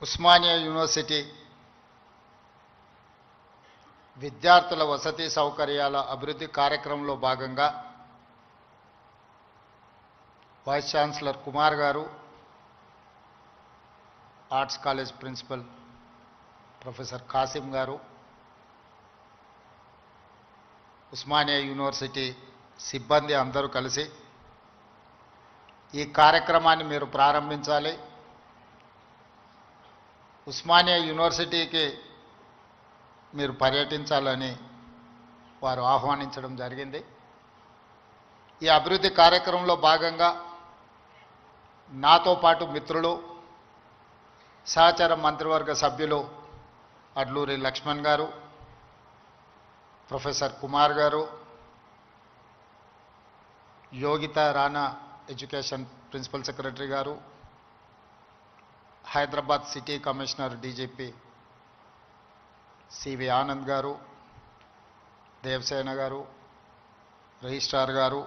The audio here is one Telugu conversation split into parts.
ఉస్మానియా యూనివర్సిటీ విద్యార్థుల వసతి సౌకర్యాల అభివృద్ధి కార్యక్రమంలో భాగంగా వైస్ ఛాన్సలర్ కుమార్ గారు, arts college principal professor Kasim గారు, ఉస్మానియా యూనివర్సిటీ సిబ్బంది అందరూ కలిసి ఈ కార్యక్రమాన్ని మీరు ప్రారంభించాలి, ఉస్మానియా యూనివర్సిటీకి మీరు పర్యటించాలని వారు ఆహ్వానించడం జరిగింది. ఈ అభివృద్ధి కార్యక్రమంలో భాగంగా నాతో పాటు మిత్రులు, సహచర మంత్రివర్గ సభ్యులు అడ్లూరి లక్ష్మణ్ గారు, ప్రొఫెసర్ కుమార్ గారు, Yogita Rana education principal secretary గారు, Hyderabad city commissioner DGP CV Anand గారు, దేవసేన గారు, రిజిస్ట్రార్ గారు,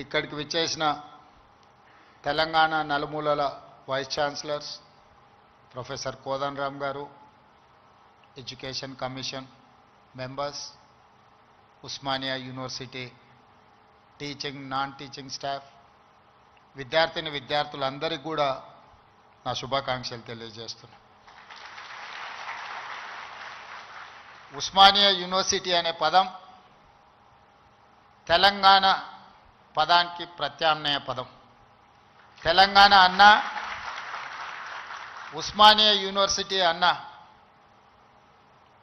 ఇక్కడికి విచ్చేసిన తెలంగాణ నలుమూలల వైస్ ఛాన్సలర్స్ ప్రొఫెసర్ కోదండరామ్ గారు, education commission members, Osmania university teaching non teaching staff, విద్యార్థులందరికీ కూడా నా శుభాకాంక్షలు తెలియజేస్తున్నాను. ఉస్మానియా యూనివర్సిటీ అనే పదం తెలంగాణ పదానికి ప్రత్యామ్నాయ పదం. తెలంగాణ అన్న, ఉస్మానియా యూనివర్సిటీ అన్న,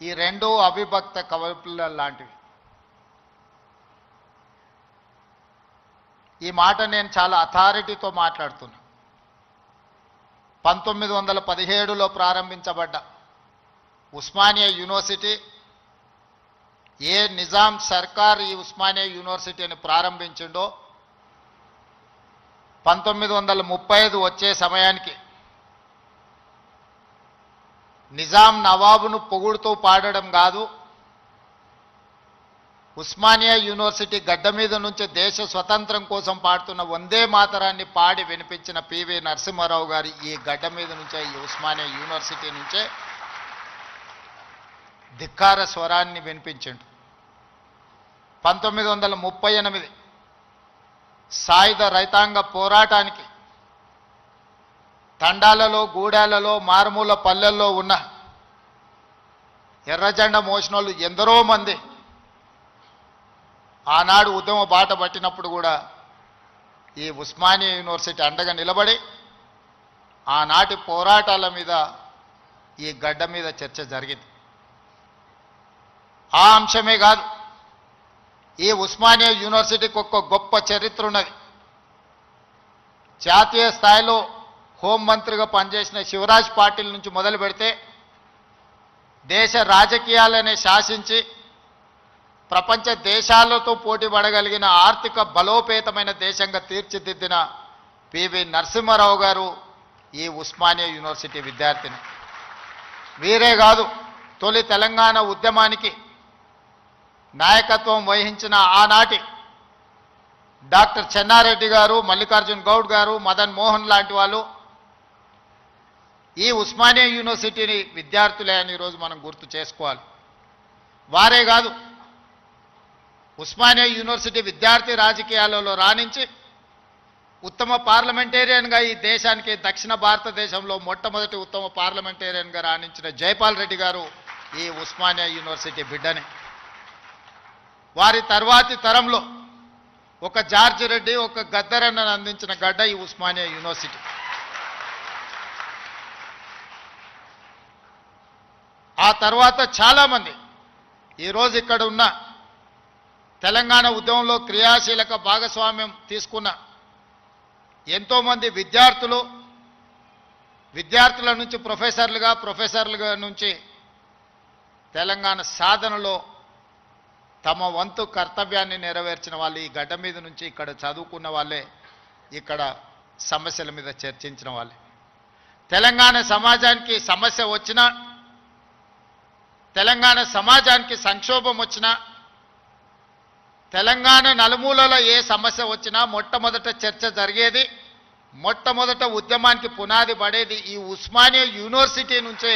ఈ రెండు అవిభక్త కవపుల లాంటివి. ఈ మాట నేను చాలా అథారిటీతో మాట్లాడుతున్నా. 1917లో ప్రారంభించబడ్డ ఉస్మానియా యూనివర్సిటీ, ఏ నిజాం సర్కార్ ఈ ఉస్మానియా యూనివర్సిటీని ప్రారంభించిండో 1935 వచ్చే సమయానికి నిజాం నవాబును పొగుడుతూ పాడడం కాదు, ఉస్మానియా యూనివర్సిటీ గడ్డ మీద నుంచి దేశ స్వతంత్రం కోసం పాడుతున్న వందే మాతరాన్ని పాడి వినిపించిన పివి నరసింహారావు గారి ఈ గడ్డ మీద నుంచే, ఈ ఉస్మానియా యూనివర్సిటీ నుంచే ధిక్కార స్వరాన్ని వినిపించిండు. 1938 సాయుధ రైతాంగ పోరాటానికి తండాలలో, గూడాలలో, మారుమూల పల్లెల్లో ఉన్న ఎర్రజెండా మోసినోళ్ళు ఎందరో మంది ఆనాడు ఉద్యమ బాట పట్టినప్పుడు కూడా ఈ ఉస్మానియా యూనివర్సిటీ అండగా నిలబడి ఆనాటి పోరాటాల మీద ఈ గడ్డ మీద చర్చ జరిగింది. ఆ అంశమే కాదు, ఈ ఉస్మానియా యూనివర్సిటీకి ఒక గొప్ప చరిత్ర ఉన్నది. జాతీయ స్థాయిలో హోంమంత్రిగా పనిచేసిన శివరాజ్ పాటిల్ నుంచి మొదలు పెడితే దేశ రాజకీయాలనే శాసించి ప్రపంచ దేశాలతో పోటీ పడగలిగిన ఆర్థిక బలోపేతమైన దేశంగా తీర్చిదిద్దిన పివి నరసింహారావు గారు ఈ ఉస్మానియా యూనివర్సిటీ విద్యార్థిని. వీరే కాదు, తొలి తెలంగాణ ఉద్యమానికి నాయకత్వం వహించిన ఆనాటి డాక్టర్ చెన్నారెడ్డి గారు, మల్లికార్జున్ గౌడ్ గారు, మదన్ మోహన్ లాంటి వాళ్ళు ఈ ఉస్మానియా యూనివర్సిటీని విద్యార్థులే అని ఈరోజు మనం గుర్తు చేసుకోవాలి. వారే కాదు, ఉస్మానియా యూనివర్సిటీ విద్యార్థి రాజకీయాలలో రాణించి ఉత్తమ పార్లమెంటేరియన్గా ఈ దేశానికి, దక్షిణ భారతదేశంలో మొట్టమొదటి ఉత్తమ పార్లమెంటేరియన్గా రాణించిన జైపాల్ రెడ్డి గారు ఈ ఉస్మానియా యూనివర్సిటీ బిడ్డనే. వారి తర్వాతి తరంలో ఒక జార్జ్ రెడ్డి, ఒక గద్దరన్నను అందించిన గడ్డ ఈ ఉస్మానియా యూనివర్సిటీ. ఆ తర్వాత చాలామంది ఈరోజు ఇక్కడ ఉన్న తెలంగాణ ఉద్యమంలో క్రియాశీలక భాగస్వామ్యం తీసుకున్న ఎంతోమంది విద్యార్థుల నుంచి ప్రొఫెసర్లుగా నుంచి తెలంగాణ సాధనలో తమ వంతు కర్తవ్యాన్ని నెరవేర్చిన వాళ్ళు ఈ గడ్డ మీద నుంచి ఇక్కడ చదువుకున్న వాళ్ళే, ఇక్కడ సమస్యల మీద చర్చించిన వాళ్ళే. తెలంగాణ సమాజానికి సమస్య వచ్చినా, తెలంగాణ సమాజానికి సంక్షోభం వచ్చినా, తెలంగాణ నలుమూలలో ఏ సమస్య వచ్చినా మొట్టమొదట చర్చ జరిగేది మొట్టమొదట ఉద్యమానికి పునాది పడేది ఈ ఉస్మానియా యూనివర్సిటీ నుంచే.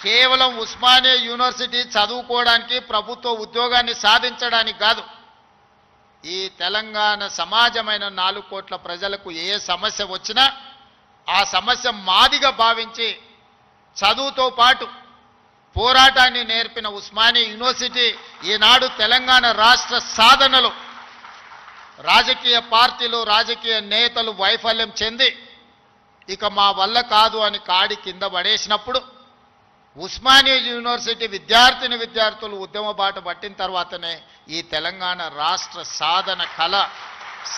కేవలం ఉస్మానియా యూనివర్సిటీ చదువుకోవడానికి, ప్రభుత్వ ఉద్యోగాన్ని సాధించడానికి కాదు. ఈ తెలంగాణ సమాజమైన 4 కోట్ల ప్రజలకు ఏ సమస్య వచ్చినా ఆ సమస్య మాదిగా భావించి చదువుతో పాటు పోరాటాన్ని నేర్పిన ఉస్మానియా యూనివర్సిటీ ఈనాడు తెలంగాణ రాష్ట్ర సాధనలో రాజకీయ పార్టీలు, రాజకీయ నేతలు వైఫల్యం చెంది ఇక మా వల్ల కాదు అని కాడి కింద పడేసినప్పుడు ఉస్మానియా యూనివర్సిటీ విద్యార్థులు ఉద్యమ బాట పట్టిన తర్వాతనే ఈ తెలంగాణ రాష్ట్ర సాధన కళ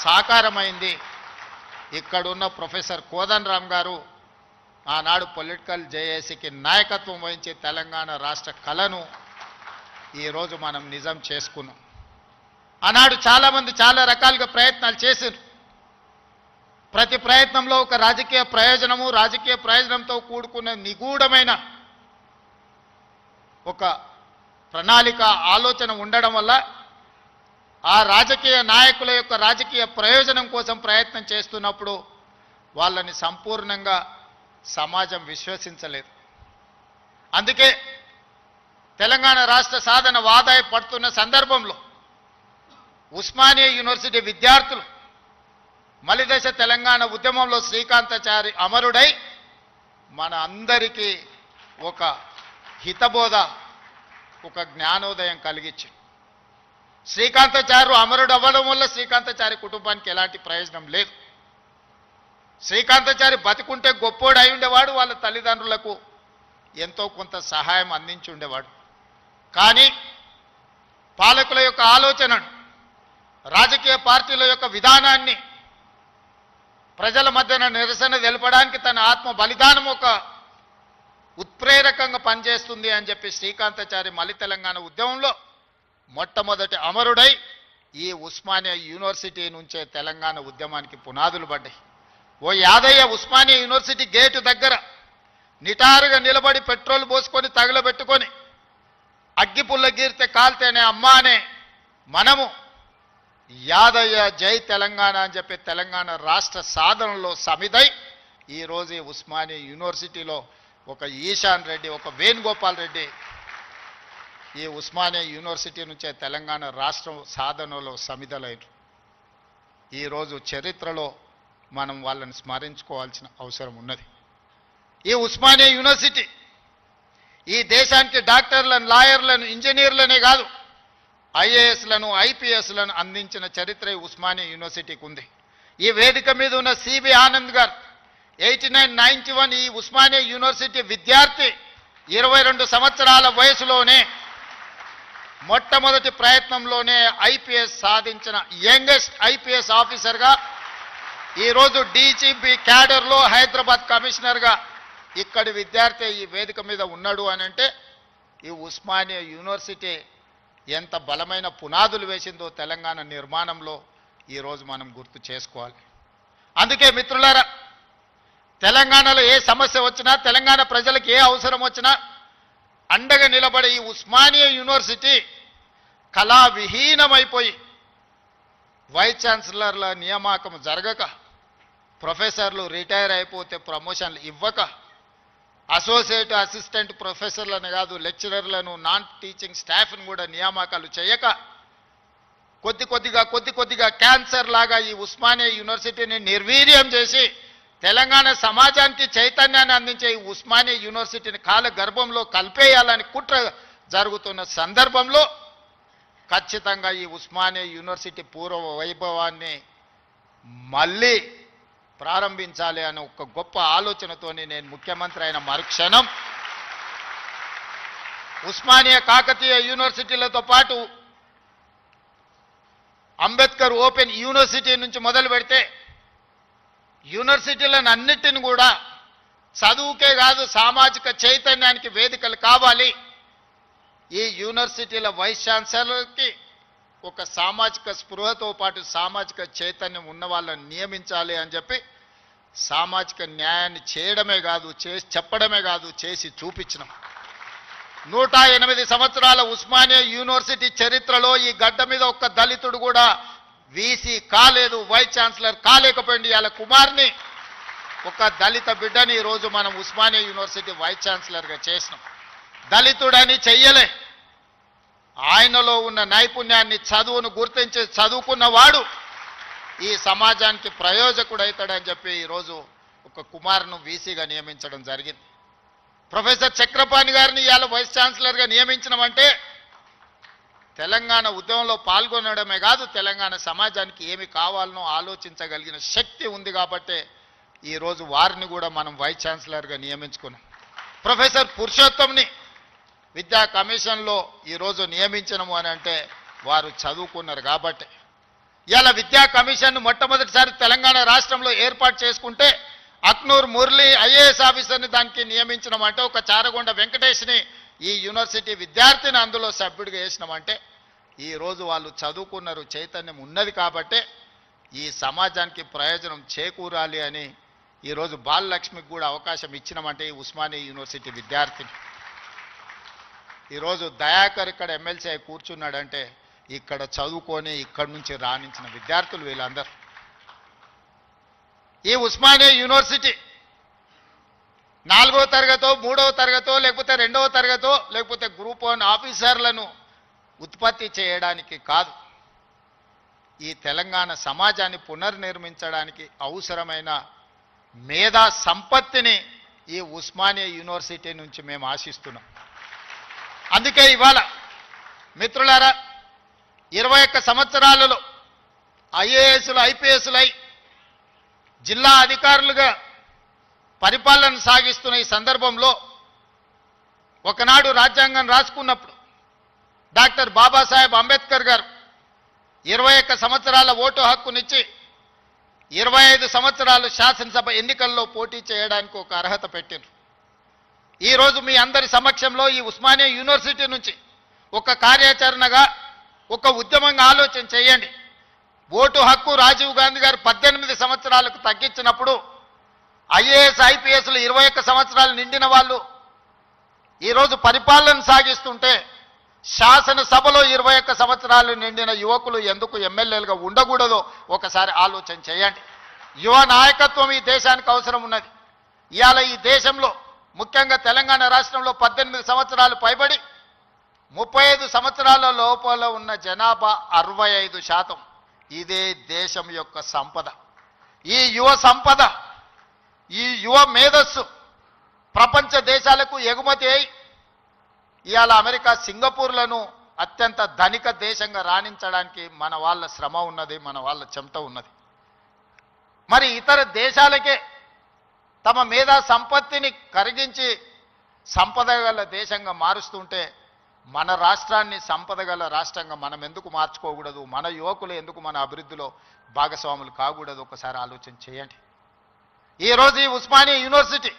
సాకారమైంది. ఇక్కడున్న ప్రొఫెసర్ కోదండరామ్ గారు ఆనాడు పొలిటికల్ జేఏసీకి నాయకత్వం వహించి తెలంగాణ రాష్ట్ర కళను ఈరోజు మనం నిజం చేసుకున్నాం. ఆనాడు చాలామంది చాలా రకాలుగా ప్రయత్నాలు చేశారు. ప్రతి ప్రయత్నంలో ఒక రాజకీయ ప్రయోజనంతో కూడుకున్న నిగూఢమైన ఒక ప్రణాళిక, ఆలోచన ఉండడం వల్ల ఆ రాజకీయ నాయకుల యొక్క రాజకీయ ప్రయోజనం కోసం ప్రయత్నం చేస్తున్నప్పుడు వాళ్ళని సంపూర్ణంగా సమాజం విశ్వసించలేదు. అందుకే తెలంగాణ రాష్ట్ర సాధన వాదాయ పడుతున్న సందర్భంలో ఉస్మానియా యూనివర్సిటీ విద్యార్థులు మలిదశ తెలంగాణ ఉద్యమంలో శ్రీకాంతాచారి అమరుడై మన అందరికీ ఒక హితబోధ, ఒక జ్ఞానోదయం కలిగించి, శ్రీకాంతాచారు అమరుడు అవ్వడం వల్ల శ్రీకాంతాచారి కుటుంబానికి ఎలాంటి ప్రయోజనం లేదు. శ్రీకాంతాచారి బతికుంటే గొప్పోడు అయి ఉండేవాడు, వాళ్ళ తల్లిదండ్రులకు ఎంతో కొంత సహాయం అందించి ఉండేవాడు. కానీ పాలకుల యొక్క ఆలోచనను, రాజకీయ పార్టీల యొక్క విధానాన్ని ప్రజల మధ్యన నిరసన తెలపడానికి తన ఆత్మ బలిదానం ఒక ఉత్ప్రేరకంగా పనిచేస్తుంది అని చెప్పి శ్రీకాంతాచారి మలి తెలంగాణ ఉద్యమంలో మొట్టమొదటి అమరుడై ఈ ఉస్మానియా యూనివర్సిటీ నుంచే తెలంగాణ ఉద్యమానికి పునాదులు పడ్డాయి. ఓ యాదయ్య ఉస్మానియా యూనివర్సిటీ గేటు దగ్గర నిటారుగా నిలబడి పెట్రోల్ పోసుకొని తగలబెట్టుకొని అగ్గిపుల్ల గీరితే కాల్తేనే అమ్మ అనే మనము యాదయ్య జై తెలంగాణ అని చెప్పి తెలంగాణ రాష్ట్ర సాధనలో సమిదై ఈరోజు ఈ ఉస్మానియా యూనివర్సిటీలో ఒక ఈశాన్ రెడ్డి, ఒక వేణుగోపాల్ రెడ్డి ఈ ఉస్మానియా యూనివర్సిటీ నుంచే తెలంగాణ రాష్ట్ర సాధనలో సమిధలైన ఈరోజు చరిత్రలో మనం వాళ్ళని స్మరించుకోవాల్సిన అవసరం ఉన్నది. ఈ ఉస్మానియా యూనివర్సిటీ ఈ దేశానికి డాక్టర్లను, లాయర్లను, ఇంజనీర్లనే కాదు ఐఏఎస్లను, ఐపీఎస్లను అందించిన చరిత్ర ఈ ఉస్మానియా యూనివర్సిటీకి ఉంది. ఈ వేదిక మీద ఉన్న సిబి ఆనంద్ గారు 8991 ఈ ఉస్మానియా యూనివర్సిటీ విద్యార్థి 22 సంవత్సరాల వయసులోనే మొట్టమొదటి ప్రయత్నంలోనే ఐపీఎస్ సాధించిన యంగెస్ట్ ఐపీఎస్ ఆఫీసర్గా ఈరోజు డీజీపీ క్యాడర్లో హైదరాబాద్ కమిషనర్గా ఇక్కడి విద్యార్థి ఈ వేదిక మీద ఉన్నాడు అని అంటే ఈ ఉస్మానియా యూనివర్సిటీ ఎంత బలమైన పునాదులు వేసిందో తెలంగాణ నిర్మాణంలో ఈరోజు మనం గుర్తు చేసుకోవాలి. అందుకే మిత్రులారా, తెలంగాణలో ఏ సమస్య వచ్చినా, తెలంగాణ ప్రజలకు ఏ అవసరం వచ్చినా అండగా నిలబడే ఈ ఉస్మానియా యూనివర్సిటీ కళావిహీనమైపోయి వైస్ ఛాన్సలర్ల నియామకం జరగక, ప్రొఫెసర్లు రిటైర్ అయిపోతే ప్రమోషన్లు ఇవ్వక, అసోసియేట్ అసిస్టెంట్ ప్రొఫెసర్లను కాదు లెక్చరర్లను, నాన్ టీచింగ్ స్టాఫ్ను కూడా నియామకాలు చేయక కొద్ది కొద్దిగా క్యాన్సర్ లాగా ఈ ఉస్మానియా యూనివర్సిటీని నిర్వీర్యం చేసి తెలంగాణ సమాజానికి చైతన్యాన్ని అందించే ఈ ఉస్మానియా యూనివర్సిటీని కాల గర్భంలో కలిపేయాలని కుట్ర జరుగుతున్న సందర్భంలో ఖచ్చితంగా ఈ ఉస్మానియా యూనివర్సిటీ పూర్వ వైభవాన్ని మళ్ళీ ప్రారంభించాలి అనే ఒక గొప్ప ఆలోచనతోని నేను ముఖ్యమంత్రి అయిన మరుక్షణం ఉస్మానియా కాకతీయ యూనివర్సిటీలతో పాటు అంబేద్కర్ ఓపెన్ యూనివర్సిటీ నుంచి మొదలు పెడితే యూనివర్సిటీలను అన్నిటిని కూడా చదువుకే కాదు సామాజిక చైతన్యానికి వేదికలు కావాలి. ఈ యూనివర్సిటీల వైస్ ఛాన్సలర్కి ఒక సామాజిక స్పృహతో పాటు సామాజిక చైతన్యం ఉన్న వాళ్ళని నియమించాలి అని చెప్పి సామాజిక న్యాయాన్ని చేయడమే కాదు, చేసి చెప్పడమే కాదు, చేసి చూపించినాం. 108 సంవత్సరాల ఉస్మానియా యూనివర్సిటీ చరిత్రలో ఈ గడ్డ మీద ఒక్క దళితుడు కూడా వీసీ కాలేదు, వైస్ ఛాన్సలర్ కాలేకపోయింది. ఇవాళ కుమార్ని, ఒక దళిత బిడ్డని ఈరోజు మనం ఉస్మానియా యూనివర్సిటీ వైస్ ఛాన్సలర్గా చేసినాం. దళితుడని చెయ్యలే, ఆయనలో ఉన్న నైపుణ్యాన్ని, చదువును గుర్తించి చదువుకున్నవాడు ఈ సమాజానికి ప్రయోజకుడవుతాడని చెప్పి ఈరోజు ఒక కుమార్ను వీసీగా నియమించడం జరిగింది. ప్రొఫెసర్ చక్రపాణి గారిని ఇవాళ వైస్ ఛాన్సలర్గా నియమించడమంటే తెలంగాణ ఉద్యమంలో పాల్గొనడమే కాదు, తెలంగాణ సమాజానికి ఏమి కావాలనో ఆలోచించగలిగిన శక్తి ఉంది కాబట్టే ఈరోజు వారిని కూడా మనం వైస్ ఛాన్సలర్గా నియమించుకున్నాం. ప్రొఫెసర్ పురుషోత్తంని విద్యా కమిషన్లో ఈరోజు నియమించడము అని అంటే వారు చదువుకున్నారు కాబట్టి. ఇవాళ విద్యా కమిషన్ను మొట్టమొదటిసారి తెలంగాణ రాష్ట్రంలో ఏర్పాటు చేసుకుంటే అక్నూర్ మురళి ఐఏఎస్ ఆఫీసర్ని దానికి నియమించడం అంటే, ఒక చారగొండ వెంకటేష్ని ఈ యూనివర్సిటీ విద్యార్థిని అందులో సభ్యుడిగా వేసినామంటే ఈరోజు వాళ్ళు చదువుకున్నారు, చైతన్యం ఉన్నది కాబట్టే ఈ సమాజానికి ప్రయోజనం చేకూరాలి అని ఈరోజు బాలలక్ష్మికి కూడా అవకాశం ఇచ్చినామంటే ఈ ఉస్మానియా యూనివర్సిటీ విద్యార్థిని. ఈరోజు దయాకర్ ఇక్కడ ఎమ్మెల్సీ అయి కూర్చున్నాడంటే ఇక్కడ చదువుకొని ఇక్కడి నుంచి రాణించిన విద్యార్థులు వీళ్ళందరూ. ఈ ఉస్మానియా యూనివర్సిటీ 4వ తరగతో 3వ తరగతో లేకపోతే 2వ తరగతో లేకపోతే గ్రూప్ 1 ఆఫీసర్లను ఉత్పత్తి చేయడానికి కాదు, ఈ తెలంగాణ సమాజాన్ని పునర్నిర్మించడానికి అవసరమైన మేధా సంపత్తిని ఈ ఉస్మానియా యూనివర్సిటీ నుంచి మేము ఆశిస్తున్నాం. అందుకే ఇవాళ మిత్రులారా, 21 సంవత్సరాలలో ఐఏఎస్లు ఐపీఎస్లై జిల్లా అధికారులుగా పరిపాలన సాగిస్తున్న ఈ సందర్భంలో ఒకనాడు రాజ్యాంగం రాసుకున్నప్పుడు డాక్టర్ బాబాసాహెబ్ అంబేద్కర్ గారు 21 సంవత్సరాల ఓటు హక్కునిచ్చి 25 సంవత్సరాలు శాసనసభ ఎన్నికల్లో పోటీ చేయడానికి ఒక అర్హత పెట్టారు. ఈరోజు మీ అందరి సమక్షంలో ఈ ఉస్మానియా యూనివర్సిటీ నుంచి ఒక కార్యాచరణగా, ఒక ఉద్యమంగా ఆలోచన చేయండి. ఓటు హక్కు రాజీవ్ గాంధీ గారు 18 సంవత్సరాలకు తగ్గించినప్పుడు ఐఏఎస్ ఐపీఎస్లు 21 సంవత్సరాలు నిండిన వాళ్ళు ఈరోజు పరిపాలన సాగిస్తుంటే శాసనసభలో 21 సంవత్సరాలు నిండిన యువకులు ఎందుకు ఎమ్మెల్యేలుగా ఉండకూడదో ఒకసారి ఆలోచన చేయండి. యువ నాయకత్వం ఈ దేశానికి అవసరం ఉన్నది. ఇవాళ ఈ దేశంలో ముఖ్యంగా తెలంగాణ రాష్ట్రంలో 18 సంవత్సరాలు పైబడి 35 సంవత్సరాల లోపల ఉన్న జనాభా 65%. ఇదే దేశం యొక్క సంపద. ఈ యువ సంపద, ఈ యువ మేధస్సు ప్రపంచ దేశాలకు ఎగుమతి అయి ఇవాళ అమెరికా, సింగపూర్లను అత్యంత ధనిక దేశంగా రాణించడానికి మన వాళ్ళ శ్రమ ఉన్నది, మన వాళ్ళ చెమట ఉన్నది. మరి ఇతర దేశాలకే తమ మేధా సంపత్తిని కరిగించి సంపద గల దేశంగా మారుస్తుంటే మన రాష్ట్రాన్ని సంపద గల రాష్ట్రంగా మనం ఎందుకు మార్చుకోకూడదు? మన యువకులు ఎందుకు మన అభివృద్ధిలో భాగస్వాములు కాకూడదు? ఒకసారి ఆలోచన చేయండి. ఈరోజు ఈ ఉస్మానియా యూనివర్సిటీ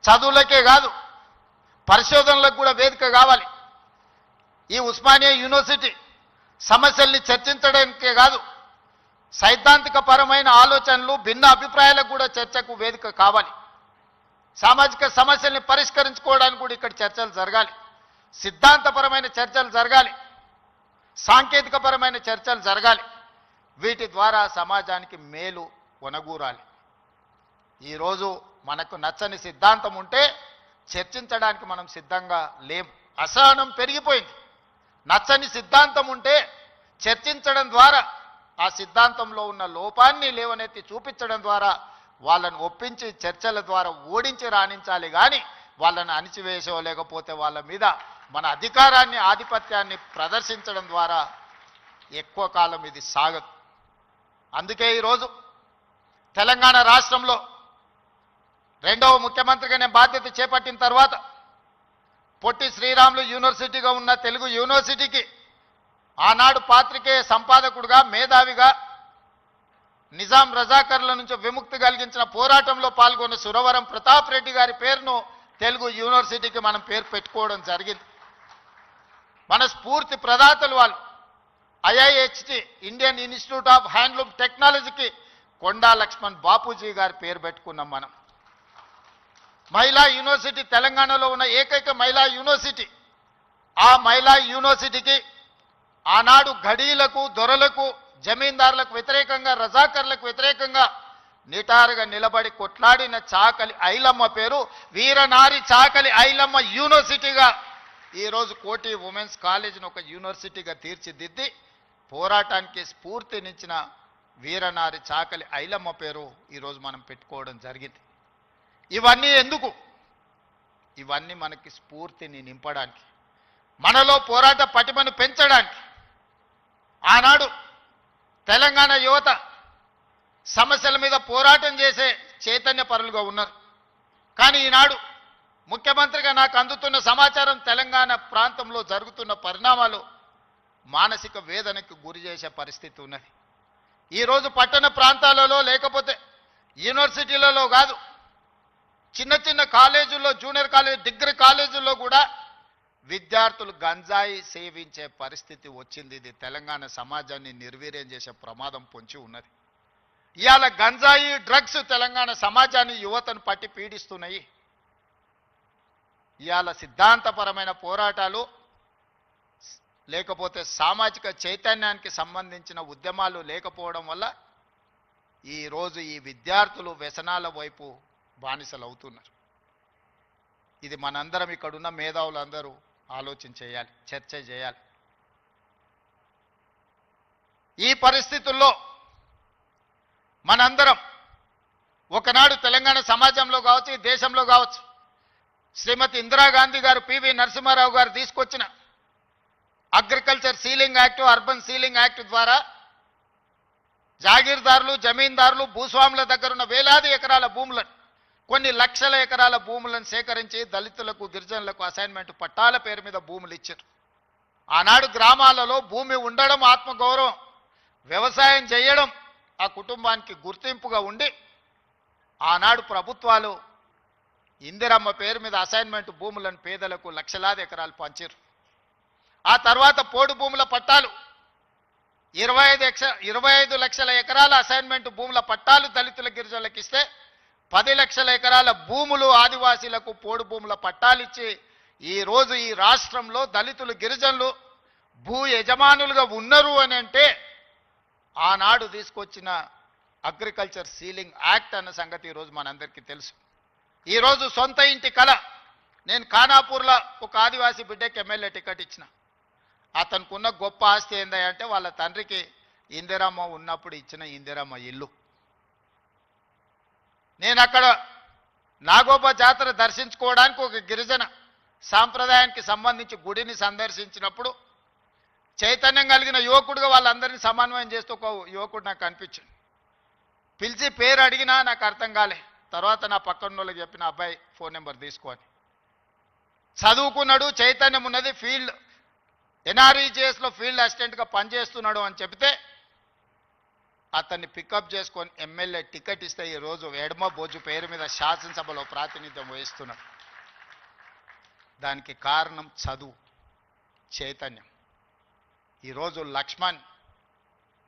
చదువులకే కాదు, పరిశోధనలకు కూడా వేదిక కావాలి. ఈ ఉస్మానియా యూనివర్సిటీ సమస్యల్ని చర్చించడానికే కాదు, సైద్ధాంతిక పరమైన ఆలోచనలు, భిన్న అభిప్రాయాలకు కూడా చర్చకు వేదిక కావాలి. సామాజిక సమస్యల్ని పరిష్కరించుకోవడానికి కూడా ఇక్కడ చర్చలు జరగాలి. సిద్ధాంతపరమైన చర్చలు జరగాలి, సాంకేతికపరమైన చర్చలు జరగాలి. వీటి ద్వారా సమాజానికి మేలు ఒనగూరాలి. ఈరోజు మనకు నచ్చని సిద్ధాంతం ఉంటే చర్చించడానికి మనం సిద్ధంగా లేం. అసహనం పెరిగిపోయింది. నచ్చని సిద్ధాంతం ఉంటే చర్చించడం ద్వారా, ఆ సిద్ధాంతంలో ఉన్న లోపాన్ని లేవనెత్తి చూపించడం ద్వారా వాళ్ళను ఒప్పించి చర్చల ద్వారా ఓడించి రాణించాలి. కానీ వాళ్ళని అణిచివేసో లేకపోతే వాళ్ళ మీద మన అధికారాన్ని, ఆధిపత్యాన్ని ప్రదర్శించడం ద్వారా ఎక్కువ కాలం ఇది సాగదు. అందుకే ఈరోజు తెలంగాణ రాష్ట్రంలో 2వ ముఖ్యమంత్రిగా నేను బాధ్యత చేపట్టిన తర్వాత పొట్టి శ్రీరాములు యూనివర్సిటీగా ఉన్న తెలుగు యూనివర్సిటీకి ఆనాడు పాత్రికేయ సంపాదకుడుగా, మేధావిగా, నిజాం రజాకర్ల నుంచి విముక్తి కలిగించిన పోరాటంలో పాల్గొన్న సురవరం ప్రతాప్ రెడ్డి గారి పేరును తెలుగు యూనివర్సిటీకి మనం పేరు పెట్టుకోవడం జరిగింది. మన స్ఫూర్తి ప్రదాతలు వాళ్ళు. IIHT, Indian institute of handloom టెక్నాలజీకి కొండా లక్ష్మణ్ బాపూజీ గారి పేరు పెట్టుకున్నాం మనం. మహిళా యూనివర్సిటీ తెలంగాణలో ఉన్న ఏకైక మహిళా యూనివర్సిటీ. ఆ మహిళా యూనివర్సిటీకి ఆనాడు ఘడీలకు, దొరలకు, జమీందారులకు వ్యతిరేకంగా, రజాకర్లకు వ్యతిరేకంగా నిటారుగా నిలబడి కొట్లాడిన చాకలి ఐలమ్మ పేరు వీరనారి చాకలి ఐలమ్మ యూనివర్సిటీగా ఈరోజు కోటి ఉమెన్స్ కాలేజీని ఒక యూనివర్సిటీగా తీర్చిదిద్ది పోరాటానికి స్ఫూర్తినిచ్చిన వీరనారి చాకలి ఐలమ్మ పేరు ఈరోజు మనం పెట్టుకోవడం జరిగింది. ఇవన్నీ ఎందుకు? ఇవన్నీ మనకి స్ఫూర్తిని నింపడానికి, మనలో పోరాట పటిమను పెంచడానికి. ఆనాడు తెలంగాణ యువత సమస్యల మీద పోరాటం చేసే చైతన్య పరులుగా ఉన్నారు. కానీ ఈనాడు ముఖ్యమంత్రిగా నాకు అందుతున్న సమాచారం తెలంగాణ ప్రాంతంలో జరుగుతున్న పరిణామాలు మానసిక వేదనకు గురి చేసే పరిస్థితి ఉన్నది. ఈరోజు పట్టణ ప్రాంతాలలో లేకపోతే యూనివర్సిటీలలో కాదు, చిన్న చిన్న కాలేజీల్లో, జూనియర్ కాలేజ్, డిగ్రీ కాలేజీల్లో కూడా విద్యార్థులు గంజాయి సేవించే పరిస్థితి వచ్చింది. ఇది తెలంగాణ సమాజాన్ని నిర్వీర్యం చేసే ప్రమాదం పొంచి ఉన్నది. ఇవాళ గంజాయి, డ్రగ్స్ తెలంగాణ సమాజాన్ని, యువతను పట్టి పీడిస్తున్నాయి. ఇవాళ సిద్ధాంతపరమైన పోరాటాలు లేకపోతే సామాజిక చైతన్యానికి సంబంధించిన ఉద్యమాలు లేకపోవడం వల్ల ఈరోజు ఈ విద్యార్థులు వ్యసనాల వైపు బానిసలు అవుతున్నారు. ఇది మనందరం, ఇక్కడున్న మేధావులందరూ ఆలోచన చేయాలి, చర్చ చేయాలి. ఈ పరిస్థితుల్లో మనందరం ఒకనాడు తెలంగాణ సమాజంలో కావచ్చు, ఈ దేశంలో కావచ్చు, శ్రీమతి ఇందిరాగాంధీ గారు, పివి నరసింహారావు గారు తీసుకొచ్చిన agriculture ceiling act, urban ceiling act ద్వారా జాగీర్దారులు, జమీందారులు, భూస్వాముల దగ్గరున్న వేలాది ఎకరాల భూములను, కొన్ని లక్షల ఎకరాల భూములను సేకరించి దళితులకు, గిరిజనులకు అసైన్మెంట్ పట్టాల పేరు మీద భూములు ఇచ్చారు. ఆనాడు గ్రామాలలో భూమి ఉండడం, ఆత్మగౌరవం, వ్యవసాయం చేయడం ఆ కుటుంబానికి గుర్తింపుగా ఉండి ఆనాడు ప్రభుత్వాలు ఇందిరమ్మ పేరు మీద అసైన్మెంట్ భూములను పేదలకు లక్షలాది ఎకరాలు పంచారు. ఆ తర్వాత పోడు భూముల పట్టాలు 25 లక్షల ఎకరాల అసైన్మెంట్ భూముల పట్టాలు దళితుల, గిరిజనులకు ఇస్తే 10 లక్షల ఎకరాల భూములు ఆదివాసీలకు పోడు భూముల పట్టాలిచ్చి ఈరోజు ఈ రాష్ట్రంలో దళితులు, గిరిజనులు భూ యజమానులుగా ఉన్నారు అని అంటే ఆనాడు తీసుకొచ్చిన అగ్రికల్చర్ సీలింగ్ యాక్ట్ అన్న సంగతి ఈరోజు మనందరికీ తెలుసు. ఈరోజు సొంత ఇంటి కళ. నేను ఖానాపూర్లో ఒక ఆదివాసీ బిడ్డకి ఎమ్మెల్యే టికెట్ ఇచ్చిన. అతనుకున్న గొప్ప ఆస్తి ఏందంటే వాళ్ళ తండ్రికి ఇందిరమ్మ ఉన్నప్పుడు ఇచ్చిన ఇందిరమ్మ ఇల్లు. నేను అక్కడ నాగోబా జాతర దర్శించుకోవడానికి ఒక గిరిజన సాంప్రదాయానికి సంబంధించి గుడిని సందర్శించినప్పుడు చైతన్యం కలిగిన యువకుడుగా వాళ్ళందరినీ సమన్వయం చేస్తూ ఒక యువకుడు నాకు కనిపించాడు. పిలిచి పేరు అడిగినా నాకు అర్థం కాలే. తర్వాత నా పక్కన వాళ్ళకి చెప్పిన, అబ్బాయి ఫోన్ నెంబర్ తీసుకొని, చదువుకున్నాడు, చైతన్యం ఉన్నది, ఫీల్డ్ ఎన్ఆర్ఈజేఎస్లో ఫీల్డ్ అసిస్టెంట్గా పనిచేస్తున్నాడు అని చెప్తే అతన్ని పికప్ చేసుకొని ఎమ్మెల్యే టికెట్ ఇస్తే ఈరోజు ఎడమ బోజు పేరు మీద శాసనసభలో ప్రాతినిధ్యం వహిస్తున్నాడు. దానికి కారణం చదువు, చైతన్యం. ఈరోజు లక్ష్మణ్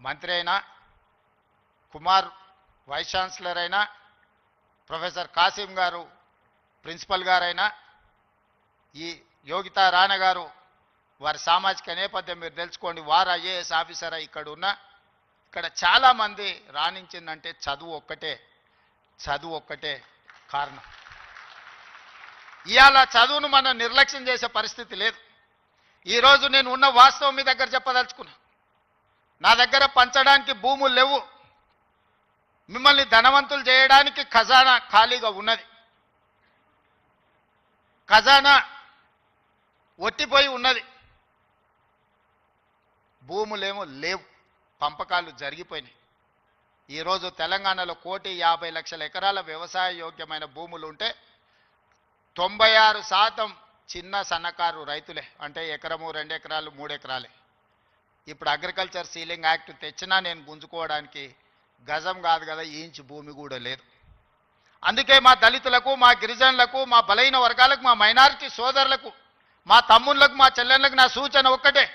మంత్రి అయినా, కుమార్ వైస్ ఛాన్సలర్ అయినా, ప్రొఫెసర్ కాసిం గారు ప్రిన్సిపల్ గారైనా, ఈ యోగితా రాణా గారు వారి సామాజిక నేపథ్యం మీరు తెలుసుకోండి, వారు ఐఏఎస్ ఆఫీసర్ ఇక్కడ ఉన్న, ఇక్కడ చాలామంది రాణించిందంటే చదువు ఒక్కటే కారణం. ఇవాళ చదువును మనం నిర్లక్ష్యం చేసే పరిస్థితి లేదు. ఈరోజు నేను ఉన్న వాస్తవం మీ దగ్గర చెప్పదలుచుకున్నా. నా దగ్గర పంచడానికి భూములు లేవు, మిమ్మల్ని ధనవంతులు చేయడానికి ఖజానా ఖాళీగా ఉన్నది. ఖజానా ఒట్టిపోయి ఉన్నది, భూములేమో లేవు, పంపకాలు జరిగిపోయినాయి. ఈరోజు తెలంగాణలో 1,50,00,000 ఎకరాల వ్యవసాయ యోగ్యమైన భూములు ఉంటే 96% చిన్న సన్నకారు రైతులే, అంటే ఎకరము, 2 ఎకరాలు, 3 ఎకరాలే. ఇప్పుడు అగ్రికల్చర్ సీలింగ్ యాక్ట్ తెచ్చినా నేను గుంజుకోవడానికి గజం కాదు కదా, ఇంచు భూమి కూడా లేదు. అందుకే మా దళితులకు, మా గిరిజనులకు, మా బలైన వర్గాలకు, మా మైనారిటీ సోదరులకు, మా తమ్ముళ్ళకు, మా చెల్లెళ్ళకు నా సూచన ఒక్కటే,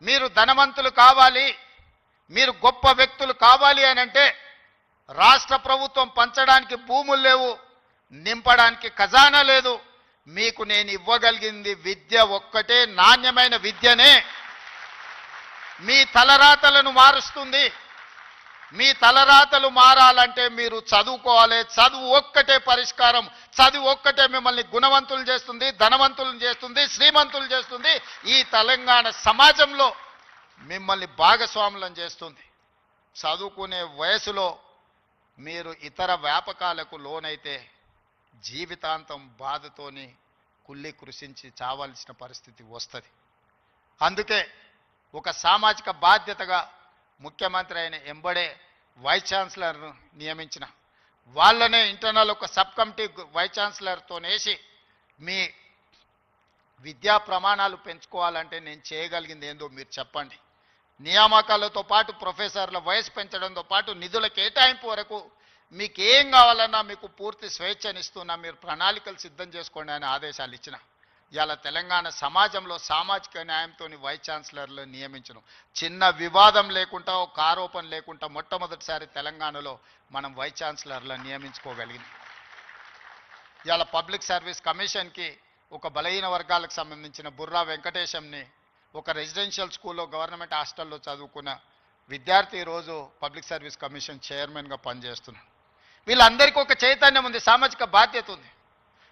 మీరు ధనవంతులు కావాలి, మీరు గొప్ప వ్యక్తులు కావాలి అని అంటే రాష్ట్ర ప్రభుత్వం పంచడానికి భూములు లేవు, నింపడానికి ఖజానా లేదు. మీకు నేను ఇవ్వగలిగింది విద్య ఒక్కటే, నాణ్యమైన విద్యనే మీ తలరాతలను మారుస్తుంది. మీ తలరాతలు మారాలంటే మీరు చదువుకోవాలి. చదువు ఒక్కటే పరిష్కారం. చదువు ఒక్కటే మిమ్మల్ని గుణవంతులు చేస్తుంది, ధనవంతులను చేస్తుంది, శ్రీమంతులు చేస్తుంది. ఈ తెలంగాణ సమాజంలో మిమ్మల్ని భాగస్వాములను చేస్తుంది. చదువుకునే వయసులో మీరు ఇతర వ్యాపకాలకు లోనైతే జీవితాంతం బాధతోని కుళ్ళి కృషించి చావాల్సిన పరిస్థితి వస్తుంది. అందుకే ఒక సామాజిక బాధ్యతగా ముఖ్యమంత్రి అయిన ఎంబడే వైస్ ఛాన్సలర్ను నియమించిన వాళ్ళనే ఇంటర్నల్ ఒక సబ్ కమిటీ వైస్ ఛాన్సలర్తో వేసి మీ విద్యా ప్రమాణాలు పెంచుకోవాలంటే నేను చేయగలిగింది ఏందో మీరు చెప్పండి. నియామకాలతో పాటు ప్రొఫెసర్ల వయసు పెంచడంతో పాటు నిధుల కేటాయింపు వరకు మీకు ఏం కావాలన్నా మీకు పూర్తి స్వేచ్ఛనిస్తున్నా, మీరు ప్రణాళికలు సిద్ధం చేసుకోండి అని ఆదేశాలు ఇచ్చిన. ఇవాళ తెలంగాణ సమాజంలో సామాజిక న్యాయంతో వైస్ ఛాన్సలర్లు నియమించను. చిన్న వివాదం లేకుండా, ఒక ఆరోపణ లేకుండా మొట్టమొదటిసారి తెలంగాణలో మనం వైస్ ఛాన్సలర్లను నియమించుకోగలిగింది. ఇవాళ పబ్లిక్ సర్వీస్ కమిషన్కి ఒక బలహీన వర్గాలకు సంబంధించిన బుర్రా వెంకటేశంని ఒక రెసిడెన్షియల్ స్కూల్లో గవర్నమెంట్ హాస్టల్లో చదువుకున్న విద్యార్థి ఈరోజు పబ్లిక్ సర్వీస్ కమిషన్ చైర్మన్గా పనిచేస్తున్నాడు. వీళ్ళందరికీ ఒక చైతన్యం ఉంది, సామాజిక బాధ్యత ఉంది.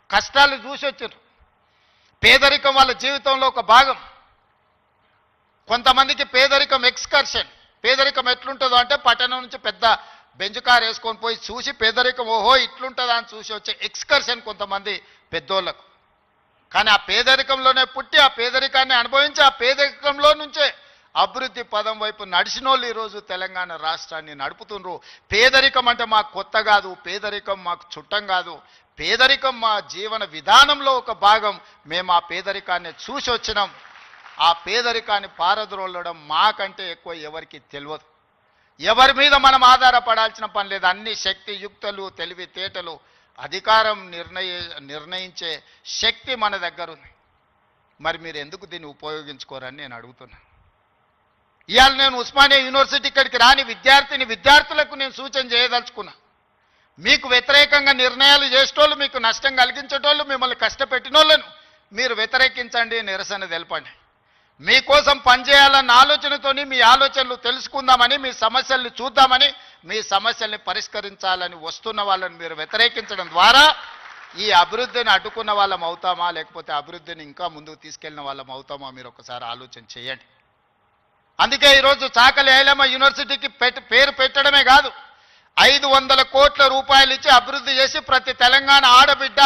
కష్టాలు చూసి వచ్చారు. పేదరికం వాళ్ళ జీవితంలో ఒక భాగం. కొంతమందికి పేదరికం ఎక్స్కర్షన్. పేదరికం ఎట్లుంటుందో అంటే పట్టణం నుంచి పెద్ద బెంచ్ కార్ వేసుకొని పోయి చూసి పేదరికం ఓహో ఇట్లుంటుందా అని చూసి వచ్చే ఎక్స్కర్షన్ కొంతమంది పెద్దోళ్ళకు. కానీ ఆ పేదరికంలోనే పుట్టి ఆ పేదరికాన్ని అనుభవించి ఆ పేదరికంలో నుంచే అభివృద్ధి పదం వైపు నడిచిన వాళ్ళు ఈరోజు తెలంగాణ రాష్ట్రాన్ని నడుపుతున్నారు. పేదరికం అంటే మాకు కొత్త కాదు, పేదరికం మాకు చుట్టం కాదు, పేదరికం మా జీవన విధానంలో ఒక భాగం. మేము ఆ పేదరికాన్ని చూసి వచ్చినాం. ఆ పేదరికాన్ని పారద్రోలడం మాకంటే ఎక్కువ ఎవరికి తెలియదు. ఎవరి మీద మనం ఆధారపడాల్సిన పని లేదు. అన్ని శక్తి యుక్తులు, తెలివితేటలు, అధికారం నిర్ణయించే శక్తి మన దగ్గర ఉంది. మరి మీరు ఎందుకు దీన్ని ఉపయోగించుకోరని నేను అడుగుతున్నా. ఇవాళ నేను ఉస్మానియా యూనివర్సిటీ ఇక్కడికి రాని విద్యార్థులకు నేను సూచన చేయదలుచుకున్నా. మీకు వ్యతిరేకంగా నిర్ణయాలు చేసేటోళ్ళు, మీకు నష్టం కలిగించేటోళ్ళు, మిమ్మల్ని కష్టపెట్టినోళ్ళను మీరు వ్యతిరేకించండి, నిరసన తెలపండి. మీకోసం పనిచేయాలన్న ఆలోచనతోని మీ ఆలోచనలు తెలుసుకుందామని, మీ సమస్యల్ని చూద్దామని, మీ సమస్యల్ని పరిష్కరించాలని వస్తున్న వాళ్ళని మీరు వ్యతిరేకించడం ద్వారా ఈ అభివృద్ధిని అడ్డుకున్న వాళ్ళం అవుతామా, లేకపోతే అభివృద్ధిని ఇంకా ముందుకు తీసుకెళ్లిన వాళ్ళం అవుతామా మీరు ఒకసారి ఆలోచన చేయండి. అందుకే ఈరోజు చాకలి ఐలమ్మ యూనివర్సిటీకి పేరు పెట్టడమే కాదు, 500 కోట్ల రూపాయలు ఇచ్చి అభివృద్ధి చేసి ప్రతి తెలంగాణ ఆడబిడ్డ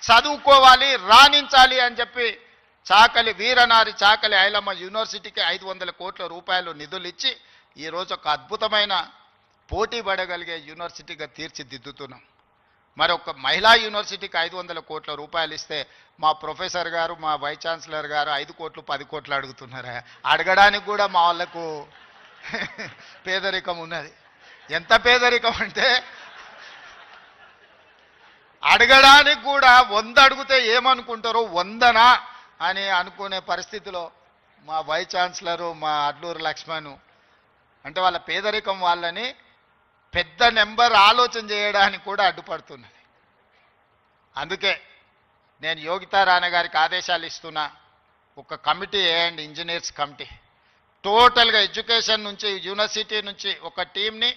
చదువుకోవాలి, రాణించాలి అని చెప్పి చాకలి వీరనారి చాకలి ఐలమ్మ యూనివర్సిటీకి 500 కోట్ల రూపాయలు నిధులు ఇచ్చి ఈరోజు ఒక అద్భుతమైన పోటీ పడగలిగే యూనివర్సిటీగా తీర్చిదిద్దుతున్నాం. మరి ఒక మహిళా యూనివర్సిటీకి 500 కోట్ల రూపాయలు ఇస్తే మా ప్రొఫెసర్ గారు, మా వైస్ ఛాన్సలర్ గారు 5 కోట్లు 10 కోట్లు అడుగుతున్నారా? అడగడానికి కూడా మా వాళ్ళకు పేదరికం ఉన్నది. ఎంత పేదరికం అంటే అడగడానికి కూడా 100 అడిగితే ఏమనుకుంటారో 100నా అని అనుకునే పరిస్థితిలో మా వైస్ ఛాన్సలరు మా అడ్లూరు లక్ష్మణ్ అంటే వాళ్ళ పేదరికం వాళ్ళని పెద్ద నెంబర్ ఆలోచన చేయడానికి కూడా అడ్డుపడుతున్నది. అందుకే నేను యోగితా రాణా గారికి ఆదేశాలు ఇస్తున్నా. ఒక కమిటీ వేయండి, ఇంజనీర్స్ కమిటీ. టోటల్గా ఎడ్యుకేషన్ నుంచి, యూనివర్సిటీ నుంచి ఒక టీంని,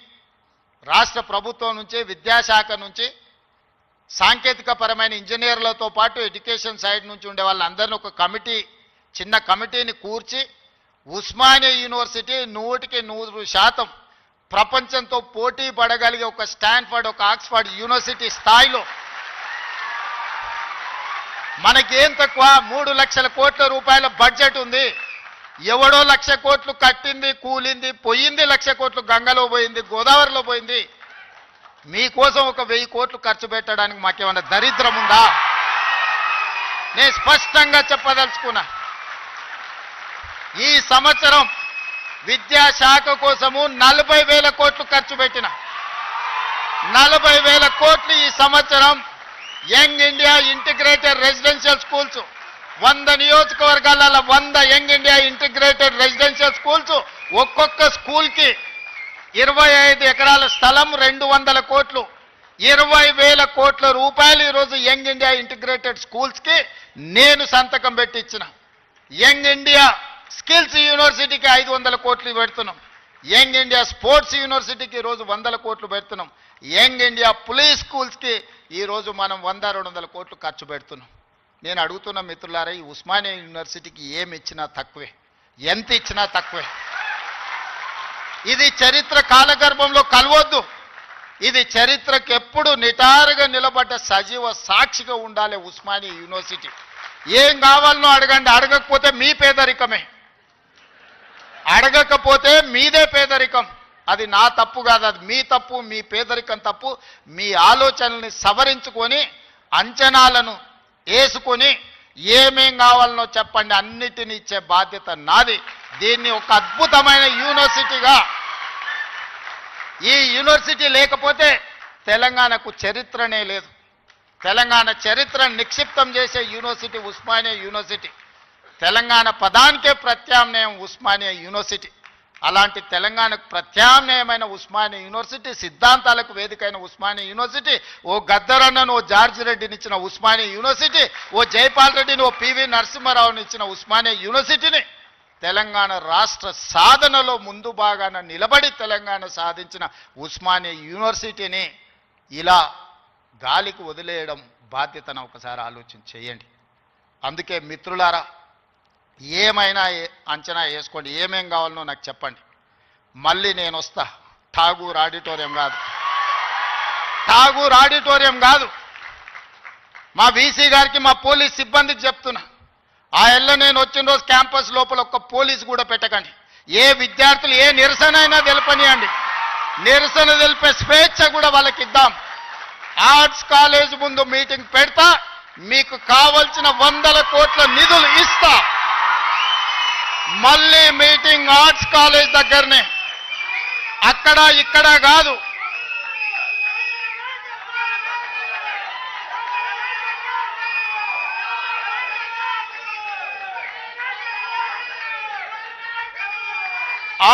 రాష్ట్ర ప్రభుత్వం నుంచి, విద్యాశాఖ నుంచి, సాంకేతిక పరమైన ఇంజనీర్లతో పాటు ఎడ్యుకేషన్ సైడ్ నుంచి ఉండే వాళ్ళందరినీ ఒక కమిటీ, చిన్న కమిటీని కూర్చి ఉస్మానియా యూనివర్సిటీ 100% ప్రపంచంతో పోటీ పడగలిగే ఒక స్టాన్ఫర్డ్, ఒక ఆక్స్ఫర్డ్ యూనివర్సిటీ స్థాయిలో మనకేం తక్కువ 3 లక్షల కోట్ల రూపాయల బడ్జెట్ ఉంది. ఎవడో 1,00,000 కోట్లు కట్టింది, కూలింది, పోయింది. 1,00,000 కోట్లు గంగలో పోయింది, గోదావరిలో పోయింది. మీకోసం ఒక 1000 కోట్లు ఖర్చు పెట్టడానికి మాకేమన్నా దరిద్రం ఉందా? నేను స్పష్టంగా చెప్పదలుచుకున్నా. ఈ సంవత్సరం విద్యాశాఖ కోసము 40,000 కోట్లు ఖర్చు పెట్టిన 40,000 కోట్లు ఈ సంవత్సరం young India integrated residential schools 100 నియోజకవర్గాల 100 young India integrated residential schools, ఒక్కొక్క స్కూల్కి 25 ఎకరాల స్థలం, 200 కోట్లు, 20,000 కోట్ల రూపాయలు ఈరోజు యంగ్ ఇండియా ఇంటిగ్రేటెడ్ స్కూల్స్కి నేను సంతకం పెట్టి ఇచ్చిన. యంగ్ ఇండియా స్కిల్స్ యూనివర్సిటీకి 500 కోట్లు పెడుతున్నాం. యంగ్ ఇండియా స్పోర్ట్స్ యూనివర్సిటీకి ఈరోజు 100 కోట్లు పెడుతున్నాం. యంగ్ ఇండియా పోలీస్ స్కూల్స్కి ఈరోజు మనం 100-200 కోట్లు ఖర్చు పెడుతున్నాం. నేను అడుగుతున్న మిత్రులారా, ఈ ఉస్మానియా యూనివర్సిటీకి ఏమి ఇచ్చినా తక్కువే, ఎంత ఇచ్చినా తక్కువే. ఇది చరిత్ర కాలగర్భంలో కలవద్దు. ఇది చరిత్రకు ఎప్పుడు నిటారుగా నిలబడ్డ సజీవ సాక్షిగా ఉండాలి ఉస్మానియా యూనివర్సిటీ. ఏం కావాలనో అడగండి, అడగకపోతే మీ పేదరికమే, అడగకపోతే మీదే పేదరికం. అది నా తప్పు కాదు, అది మీ తప్పు, మీ పేదరికం తప్పు. మీ ఆలోచనల్ని సవరించుకొని అంచనాలను వేసుకొని ఏమేం కావాలనో చెప్పండి, అన్నిటిని ఇచ్చే బాధ్యత నాది. దీన్ని ఒక అద్భుతమైన యూనివర్సిటీగా, ఈ యూనివర్సిటీ లేకపోతే తెలంగాణకు చరిత్రనే లేదు. తెలంగాణ చరిత్రను నిక్షిప్తం చేసే యూనివర్సిటీ ఉస్మానియా యూనివర్సిటీ. తెలంగాణ పదానికే ప్రత్యామ్నాయం ఉస్మానియా యూనివర్సిటీ. అలాంటి తెలంగాణకు ప్రత్యామ్నాయమైన ఉస్మానియా యూనివర్సిటీ, సిద్ధాంతాలకు వేదికైన ఉస్మానియా యూనివర్సిటీ, ఓ గద్దరన్నను, ఓ జార్జి రెడ్డిని ఇచ్చిన ఉస్మానియా యూనివర్సిటీ, ఓ జైపాల్ రెడ్డిని, ఓ పివి నరసింహారావుని ఇచ్చిన ఉస్మానియా యూనివర్సిటీని తెలంగాణ రాష్ట్ర సాధనలో ముందు భాగాన నిలబడి తెలంగాణ సాధించిన ఉస్మానియా యూనివర్సిటీని ఇలా గాలికి వదిలేయడం బాధ్యతను ఒకసారి ఆలోచన చేయండి. అందుకే మిత్రులారా, ఏమైనా అంచనా వేసుకోండి, ఏమేం కావాలనో నాకు చెప్పండి, మళ్ళీ నేను వస్తా. ఠాగూర్ ఆడిటోరియం కాదు, ఠాగూర్ ఆడిటోరియం కాదు. మా వీసీ గారికి, మా పోలీస్ సిబ్బందికి చెప్తున్నా, ఆ ఎల్ల నేను వచ్చిన రోజు క్యాంపస్ లోపల ఒక్క పోలీసు కూడా పెట్టకండి. ఏ విద్యార్థులు ఏ నిరసన అయినా తెలపనియండి, నిరసన తెలిపే స్వేచ్ఛ కూడా వాళ్ళకి ఇద్దాం. ఆర్ట్స్ కాలేజ్ ముందు మీటింగ్ పెడతా, మీకు కావలసిన 100 కోట్ల నిధులు ఇస్తా. మళ్ళీ మీటింగ్ ఆర్ట్స్ కాలేజ్ దగ్గరనే, అక్కడ ఇక్కడ కాదు.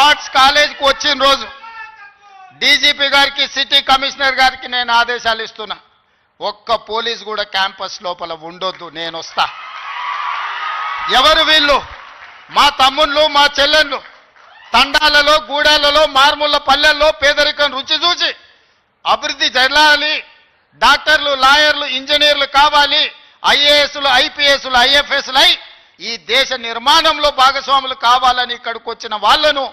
ఆర్ట్స్ కాలేజ్కి వచ్చిన రోజు డీజీపీ గారికి, సిటీ కమిషనర్ గారికి నేను ఆదేశాలు ఇస్తున్నా, ఒక్క పోలీస్ కూడా క్యాంపస్ లోపల ఉండొద్దు, నేను వస్తా. ఎవరు వీళ్ళు? మా తమ్ముళ్ళు, మా చెల్లెళ్ళు తండాలలో, గూడాలలో, మారుమూల పల్లెల్లో పేదరికం రుచి చూసి అభివృద్ధి జరగాలి, డాక్టర్లు, లాయర్లు, ఇంజనీర్లు కావాలి, ఐఏఎస్లు, ఐపీఎస్లు, ఐఎఫ్ఎస్లు అయి ఈ దేశ నిర్మాణంలో భాగస్వాములు కావాలని ఇక్కడికి వచ్చిన వాళ్ళను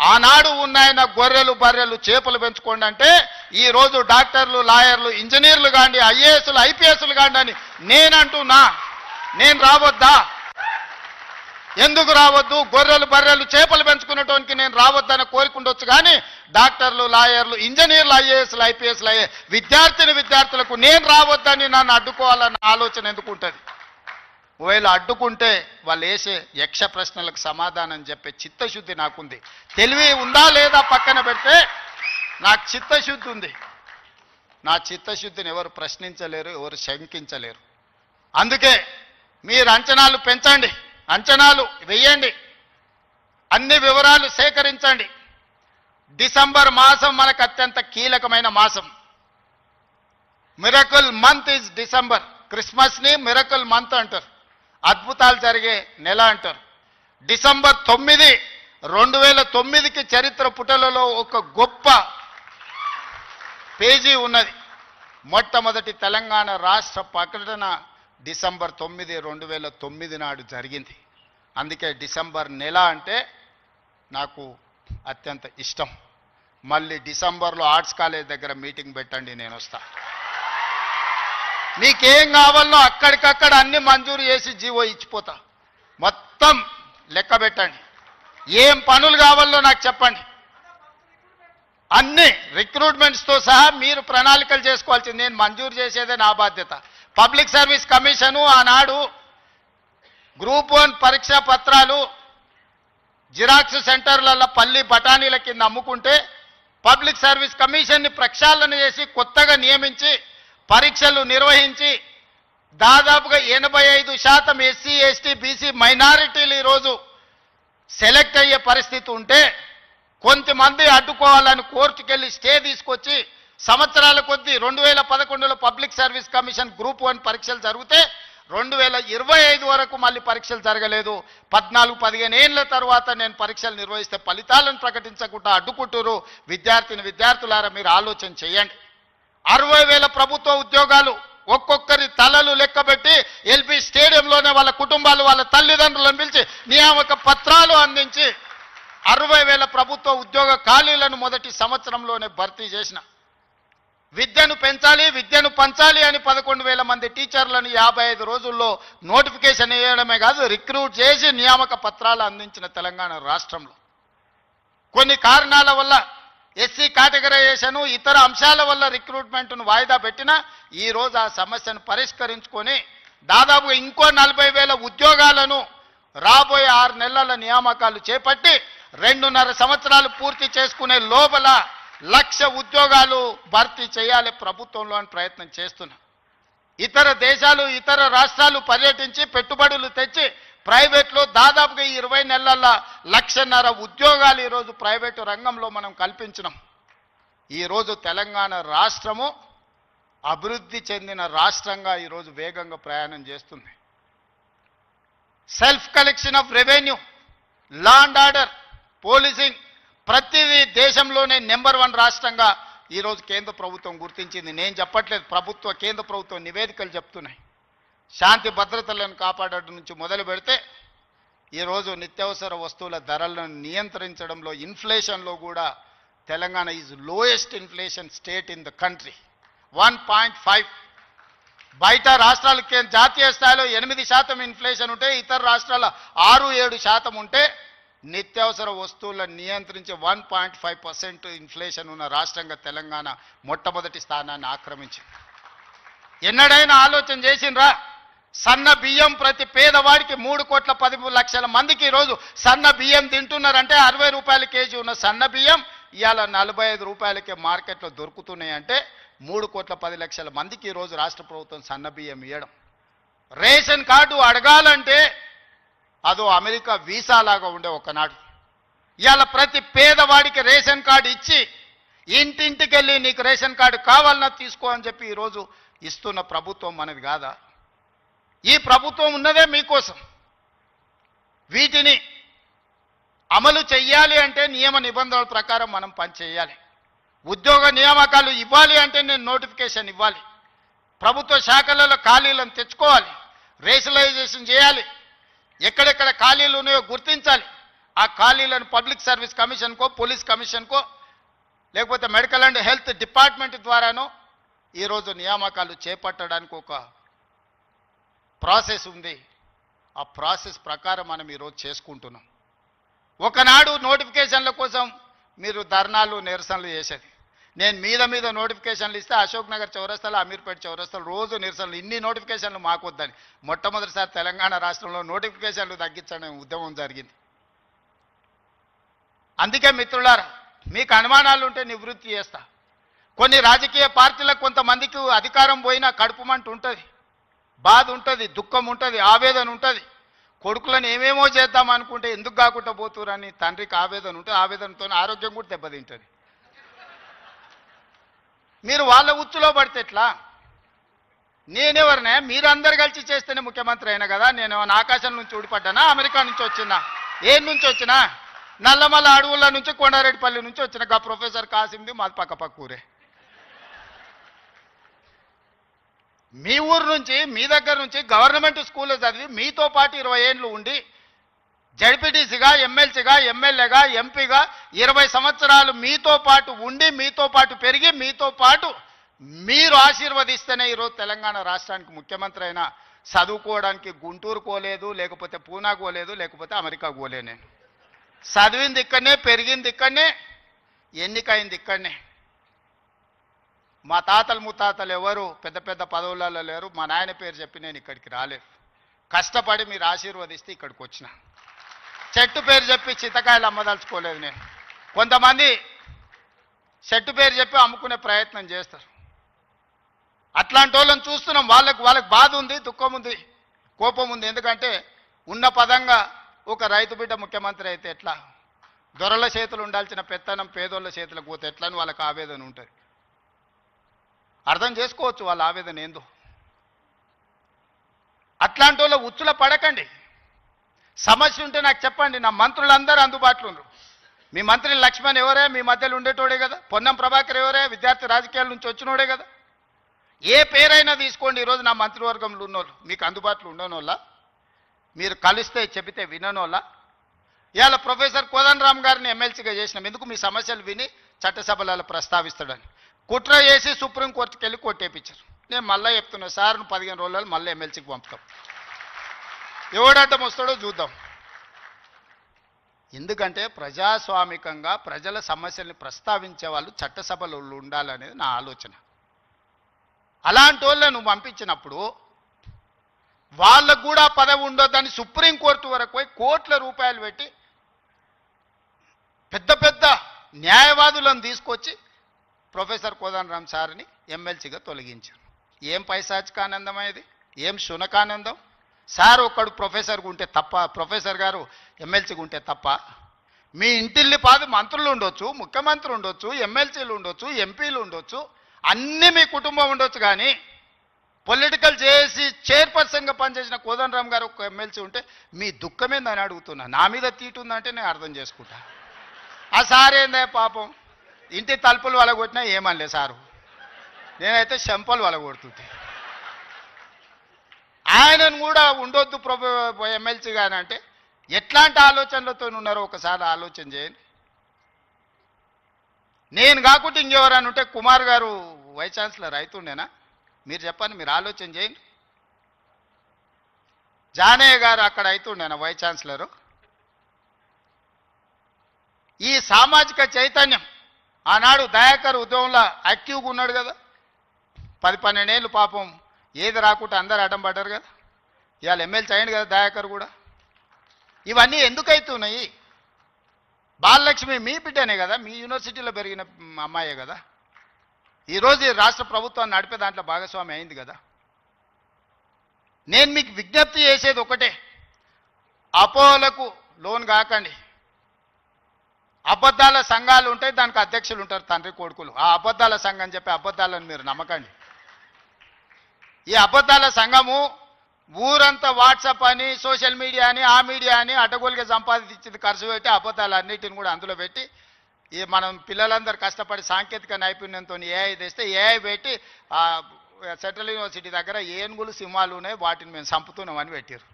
ఆనాడు ఉన్నాయన గొర్రెలు, బర్రెలు, చేపలు పెంచుకోండి అంటే ఈరోజు డాక్టర్లు, లాయర్లు, ఇంజనీర్లు కాండి, ఐఏఎస్లు, ఐపీఎస్లు కాండి అని నేనంటున్నా. నేను రావద్దా? ఎందుకు రావద్దు? గొర్రెలు, బర్రెలు, చేపలు పెంచుకునేటోనికి నేను రావద్దని కోరుకుండొచ్చు, కానీ డాక్టర్లు, లాయర్లు, ఇంజనీర్లు, ఐఏఎస్లు, ఐపీఎస్లు అయ్యే విద్యార్థులకు నేను రావద్దని నన్ను అడ్డుకోవాలన్న ఆలోచన ఎందుకు ఉంటుంది? ఒకవేళ అడ్డుకుంటే వాళ్ళు వేసే యక్ష ప్రశ్నలకు సమాధానం చెప్పే చిత్తశుద్ధి నాకుంది. తెలివి ఉందా లేదా పక్కన పెడితే నాకు చిత్తశుద్ధి ఉంది. నా చిత్తశుద్ధిని ఎవరు ప్రశ్నించలేరు, ఎవరు శంకించలేరు. అందుకే మీరు అంచనాలు పెంచండి, అంచనాలు వేయండి, అన్ని వివరాలు సేకరించండి. డిసెంబర్ మాసం మనకు అత్యంత కీలకమైన మాసం. Miracle month is December. క్రిస్మస్ని మిరకల్ మంత్ అంటారు, అద్భుతాలు జరిగే నెల అంటారు. డిసెంబర్ 9, 2009కి చరిత్ర పుటలలో ఒక గొప్ప పేజీ ఉన్నది. మొట్టమొదటి తెలంగాణ రాష్ట్ర ప్రకటన డిసెంబర్ 9, 2009 నాడు జరిగింది. అందుకే డిసెంబర్ నెల అంటే నాకు అత్యంత ఇష్టం. మళ్ళీ డిసెంబర్లో ఆర్ట్స్ కాలేజ్ దగ్గర మీటింగ్ పెట్టండి, నేను వస్తా. మీకేం కావాలనో అక్కడికక్కడ అన్ని మంజూరు చేసి జీవో ఇచ్చిపోతా. మొత్తం లెక్క పెట్టండి, ఏం పనులు కావాలో నాకు చెప్పండి. అన్ని రిక్రూట్మెంట్స్తో సహా మీరు ప్రణాళికలు చేసుకోవాల్సింది. నేను మంజూరు చేసేదే నా బాధ్యత. పబ్లిక్ సర్వీస్ కమిషను ఆనాడు గ్రూప్ 1 పరీక్షా పత్రాలు జిరాక్స్ సెంటర్లలో పల్లి బఠానీల కింద అమ్ముకుంటే పబ్లిక్ సర్వీస్ కమిషన్ని ప్రక్షాళన చేసి కొత్తగా నియమించి పరీక్షలు నిర్వహించి దాదాపుగా 85% ఎస్సీ, ఎస్టీ, బీసీ మైనారిటీలు ఈరోజు సెలెక్ట్ అయ్యే పరిస్థితి ఉంటే కొంతమంది అడ్డుకోవాలని కోర్టుకెళ్ళి స్టే తీసుకొచ్చి సంవత్సరాల కొద్దీ 2011లో పబ్లిక్ సర్వీస్ కమిషన్ గ్రూప్ 1 పరీక్షలు జరిగితే 2025 వరకు మళ్ళీ పరీక్షలు జరగలేదు. 14-15 ఏళ్ల తర్వాత నేను పరీక్షలు నిర్వహిస్తే ఫలితాలను ప్రకటించకుండా అడ్డుకుంటారు. విద్యార్థులారా మీరు ఆలోచన చేయండి. 60,000 ప్రభుత్వ ఉద్యోగాలు ఒక్కొక్కరి తలలు లెక్కబెట్టి ఎల్బీ స్టేడియంలోనే వాళ్ళ కుటుంబాలు వాళ్ళ తల్లిదండ్రులను పిలిచి నియామక పత్రాలు అందించి 60,000 ప్రభుత్వ ఉద్యోగ ఖాళీలను మొదటి సంవత్సరంలోనే భర్తీ చేసిన. విద్యను పెంచాలి, విద్యను పంచాలి అని 11,000 మంది టీచర్లను 55 రోజుల్లో నోటిఫికేషన్ వేయడమే కాదు, రిక్రూట్ చేసి నియామక పత్రాలు అందించిన తెలంగాణ రాష్ట్రంలో కొన్ని కారణాల వల్ల ఎస్సీ కేటగరైజేషన్ ఇతర అంశాల వల్ల రిక్రూట్మెంట్ను వాయిదా పెట్టినా ఈరోజు ఆ సమస్యను పరిష్కరించుకొని దాదాపుగా ఇంకో 40,000 ఉద్యోగాలను రాబోయే 6 నెలల నియామకాలు చేపట్టి 2.5 సంవత్సరాలు పూర్తి చేసుకునే లోపల 1,00,000 ఉద్యోగాలు భర్తీ చేయాలి ప్రభుత్వంలో అని ప్రయత్నం చేస్తున్నా. ఇతర దేశాలు ఇతర రాష్ట్రాలు పర్యటించి పెట్టుబడులు తెచ్చి ప్రైవేట్లో దాదాపుగా 20 నెలల 1,50,000 ఉద్యోగాలు ఈరోజు ప్రైవేటు రంగంలో మనం కల్పించినాం. ఈరోజు తెలంగాణ రాష్ట్రము అభివృద్ధి చెందిన రాష్ట్రంగా ఈరోజు వేగంగా ప్రయాణం చేస్తుంది. Self collection of revenue, law and order, policing ప్రతిదీ దేశంలోనే నెంబర్ 1 రాష్ట్రంగా ఈరోజు కేంద్ర ప్రభుత్వం గుర్తించింది. నేను చెప్పట్లేదు, కేంద్ర ప్రభుత్వం నివేదికలు చెప్తున్నాయి. శాంతి భద్రతలను కాపాడడం నుంచి మొదలు పెడితే ఈరోజు నిత్యావసర వస్తువుల ధరలను నియంత్రించడంలో ఇన్ఫ్లేషన్లో కూడా Telangana is lowest inflation state in the country, 1.5. బయట రాష్ట్రాలకి జాతీయ స్థాయిలో 8% ఇన్ఫ్లేషన్ ఉంటే ఇతర రాష్ట్రాల 6-7% ఉంటే నిత్యావసర వస్తువులను నియంత్రించే 1.5% ఇన్ఫ్లేషన్ ఉన్న రాష్ట్రంగా తెలంగాణ మొట్టమొదటి స్థానాన్ని ఆక్రమించింది. ఎన్నడైనా ఆలోచన చేసిండ్రా? సన్న బియ్యం ప్రతి పేదవాడికి 3,10,00,000 మందికి ఈరోజు సన్న బియ్యం తింటున్నారంటే 60 రూపాయల కేజీ ఉన్న సన్న బియ్యం ఇవాళ 45 రూపాయలకే మార్కెట్లో దొరుకుతున్నాయంటే 3,10,00,000 మందికి ఈరోజు రాష్ట్ర ప్రభుత్వం సన్న బియ్యం ఇవ్వడం. రేషన్ కార్డు అడగాలంటే అదో అమెరికా వీసా లాగా ఉండే ఒకనాడు. ఇవాళ ప్రతి పేదవాడికి రేషన్ కార్డు ఇచ్చి ఇంటింటికి వెళ్ళి నీకు రేషన్ కార్డు కావాలన్నా తీసుకో అని చెప్పి ఈరోజు ఇస్తున్న ప్రభుత్వం మనది కాదా? ఈ ప్రభుత్వం ఉన్నదే మీకోసం. వీటిని అమలు చెయ్యాలి అంటే నియమ నిబంధనల ప్రకారం మనం పనిచేయాలి. ఉద్యోగ నియామకాలు ఇవ్వాలి అంటే నేను నోటిఫికేషన్ ఇవ్వాలి. ప్రభుత్వ శాఖలలో ఖాళీలను తెచ్చుకోవాలి, రేషనలైజేషన్ చేయాలి, ఎక్కడెక్కడ ఖాళీలు ఉన్నాయో గుర్తించాలి. ఆ ఖాళీలను పబ్లిక్ సర్వీస్ కమిషన్కో, పోలీస్ కమిషన్కో, లేకపోతే మెడికల్ అండ్ హెల్త్ డిపార్ట్మెంట్ ద్వారానో ఈరోజు నియామకాలు చేపట్టడానికి ఒక ప్రాసెస్ ఉంది. ఆ ప్రాసెస్ ప్రకారం మనం ఈరోజు చేసుకుంటున్నాం. ఒకనాడు నోటిఫికేషన్ల కోసం మీరు ధర్నాలు నిరసనలు చేసేది. నేను మీద నోటిఫికేషన్లు ఇస్తే అశోక్ నగర్ చౌరస్తాలో, అమీర్పేట చౌరస్తాలో రోజు నిరసనలు. ఇన్ని నోటిఫికేషన్లు మాకు వద్దని మొట్టమొదటిసారి తెలంగాణ రాష్ట్రంలో నోటిఫికేషన్లు తగ్గించడం ఉద్యమం జరిగింది. అందుకే మిత్రులారా, మీకు అనుమానాలు ఉంటే నివృత్తి చేస్తా. కొన్ని రాజకీయ పార్టీలకు కొంతమందికి అధికారం పోయినా కడుపుమంట ఉంటుంది, బాధ ఉంటుంది, దుఃఖం ఉంటుంది, ఆవేదన ఉంటుంది. కొడుకులను ఏమేమో చేద్దాం అనుకుంటే ఎందుకు కాకుండా పోతురని తండ్రికి ఆవేదన ఉంటుంది. ఆవేదనతో ఆరోగ్యం కూడా దెబ్బతింటుంది. మీరు వాళ్ళ ఉచ్చులో పడితే ఎట్లా? నేనెవరినే? మీరందరు కలిసి చేస్తేనే ముఖ్యమంత్రి అయినా కదా. నేను ఆకాశం నుంచి ఊడిపడ్డానా? అమెరికా నుంచి వచ్చినా? ఏ నుంచి వచ్చినా? నల్లమల్ల అడవుల నుంచి, కొండారెడ్డిపల్లి నుంచి వచ్చిన గా ప్రొఫెసర్ కాసింది మాది పక్క ఊరే. మీ ఊరు నుంచి, మీ దగ్గర నుంచి గవర్నమెంట్ స్కూల్లో చదివి మీతో పాటు 20 ఏళ్ళు ఉండి జడ్పీటీసీగా, ఎమ్మెల్సీగా, ఎమ్మెల్యేగా, ఎంపీగా 20 సంవత్సరాలు మీతో పాటు ఉండి, మీతో పాటు పెరిగి, మీతో పాటు మీరు ఆశీర్వదిస్తేనే ఈరోజు తెలంగాణ రాష్ట్రానికి ముఖ్యమంత్రి అయినా. చదువుకోవడానికి గుంటూరు పోలేదు, లేకపోతే పూనా పోలేదు, లేకపోతే అమెరికా పోలే. నేను చదివింది ఇక్కడనే, పెరిగింది ఇక్కడనే, ఎన్నికైంది ఇక్కడనే. మా తాతలు ముత్తాతలు ఎవరు పెద్ద పెద్ద పదవులలో లేరు. మా నాయన పేరు చెప్పి నేను ఇక్కడికి రాలేదు. కష్టపడి మీరు ఆశీర్వదిస్తే ఇక్కడికి వచ్చిన. చెట్టు పేరు చెప్పి చింతకాయలు అమ్మదలుచుకోలేదు నేను. కొంతమంది చెట్టు పేరు చెప్పి అమ్ముకునే ప్రయత్నం చేస్తారు. అట్లాంటి వాళ్ళని చూస్తున్నాం. వాళ్ళకి బాధ ఉంది, దుఃఖం ఉంది, కోపం ఉంది. ఎందుకంటే ఉన్న పదంగా ఒక రైతు బిడ్డ ముఖ్యమంత్రి అయితే ఎట్లా? దొరల చేతులు ఉండాల్సిన పెత్తనం పేదోళ్ళ చేతులకు పోతే ఎట్లా అని వాళ్ళకి ఆవేదన ఉంటుంది. అర్థం చేసుకోవచ్చు వాళ్ళ ఆవేదన ఏందో. అట్లాంటి వాళ్ళ ఉచ్చుల పడకండి. సమస్య ఉంటే నాకు చెప్పండి. నా మంత్రులందరూ అందుబాటులో ఉన్నారు. మీ మంత్రి లక్ష్మణ్ ఎవరే? మీ మధ్యలో ఉండేటోడే కదా. పొన్నం ప్రభాకర్ ఎవరే? విద్యార్థి రాజకీయాల నుంచి వచ్చినోడే కదా. ఏ పేరైనా తీసుకోండి. ఈరోజు నా మంత్రివర్గంలో ఉన్నోళ్ళు మీకు అందుబాటులో ఉండనోళ్ళ, మీరు కలిస్తే చెబితే విననోళ్ళ. ఇవాళ ప్రొఫెసర్ కోదండరామ్ గారిని ఎమ్మెల్సీగా చేసినాం. ఎందుకు? మీ సమస్యలు విని చట్టసభలలో ప్రస్తావిస్తాడని. కుట్ర చేసి సుప్రీంకోర్టుకి వెళ్ళి కొట్టేపించారు. నేను మళ్ళీ చెప్తున్నా, సార్ 15 రోజులలో మళ్ళీ ఎమ్మెల్సీకి పంపుతాం. ఎవడడ్డం వస్తాడో చూద్దాం. ఎందుకంటే ప్రజాస్వామికంగా ప్రజల సమస్యల్ని ప్రస్తావించే వాళ్ళు చట్టసభలో ఉండాలనేది నా ఆలోచన. అలాంటి వాళ్ళని నువ్వు పంపించినప్పుడు వాళ్ళకు కూడా పదవి ఉండొద్దని సుప్రీంకోర్టు వరకు పోయి కోట్ల రూపాయలు పెట్టి పెద్ద పెద్ద న్యాయవాదులను తీసుకొచ్చి ప్రొఫెసర్ కోదండరామ్ సార్ని ఎమ్మెల్సీగా తొలగించారు. ఏం పైశాచికానందం ఇది? ఏం శునకానందం? సార్ ఒక్కడు ప్రొఫెసర్గా ఉంటే తప్ప, ప్రొఫెసర్ గారు ఎమ్మెల్సీగా ఉంటే తప్ప? మీ ఇంటిల్లి పాది మంత్రులు ఉండొచ్చు, ముఖ్యమంత్రి ఉండొచ్చు, ఎమ్మెల్సీలు ఉండొచ్చు, ఎంపీలు ఉండొచ్చు, అన్నీ మీ కుటుంబం ఉండొచ్చు. కానీ పొలిటికల్ చేసి చైర్పర్సన్గా పనిచేసిన కోదండరామ్ గారు ఒక ఎమ్మెల్సీ ఉంటే మీ దుఃఖమేందని అడుగుతున్నా. నా మీద తీటు ఉందంటే నేను అర్థం చేసుకుంటా. ఆ సార్ ఏందే పాపం, ఇంటి తలుపులు వలగొట్టినా ఏమనలే సారు. నేనైతే చెంపలు వలగొడుతుంటే ఆయనను కూడా ఉండొద్దు ఎమ్మెల్సీ గాని అంటే ఎట్లాంటి ఆలోచనలతో ఉన్నారో ఒకసారి ఆలోచన చేయండి. నేను కాకుండా ఇంకెవరని ఉంటే కుమార్ గారు వైస్ ఛాన్సలర్ అవుతుండేనా? మీరు చెప్పండి, మీరు ఆలోచన చేయండి. జానయ్య గారు అక్కడ అవుతుండేనా వైస్ ఛాన్సలరు? ఈ సామాజిక చైతన్యం ఆనాడు దయాకర్ ఉద్యమంలో యాక్టివ్గా ఉన్నాడు కదా. 10-12 ఏళ్ళు పాపం ఏది రాకుండా అందరు అడ్డం పడ్డారు కదా. ఇవాళ ఎమ్మెల్సీ అయ్యింది కదా దయాకర్ కూడా. ఇవన్నీ ఎందుకు అవుతున్నాయి? బాలలక్ష్మి మీ బిడ్డనే కదా, మీ యూనివర్సిటీలో పెరిగిన అమ్మాయే కదా. ఈరోజు ఈ రాష్ట్ర ప్రభుత్వాన్ని నడిపే దాంట్లో భాగస్వామి అయింది కదా. నేను మీకు విజ్ఞప్తి చేసేది ఒకటే, అపోహలకు లోన్ కాకండి. అబద్ధాల సంఘాలు ఉంటాయి, దానికి అధ్యక్షులు ఉంటారు, తండ్రి కొడుకులు. ఆ అబద్ధాల సంఘం చెప్పి అబద్ధాలను మీరు నమ్మకండి. ఈ అబద్ధాల సంఘము ఊరంతా వాట్సాప్ అని, సోషల్ మీడియా అని, ఆ మీడియా అని అడ్డగోలుగా సంపాదించింది ఖర్చు పెట్టి అబద్ధాలు అన్నిటిని కూడా అందులో పెట్టి ఈ మనం పిల్లలందరూ కష్టపడి సాంకేతిక నైపుణ్యంతో ఏఐ తెస్తే ఏఐ పెట్టి సెంట్రల్ యూనివర్సిటీ దగ్గర ఏనుగులు సింహాలు ఉన్నాయి, వాటిని మేము చంపుతున్నామని పెట్టారు.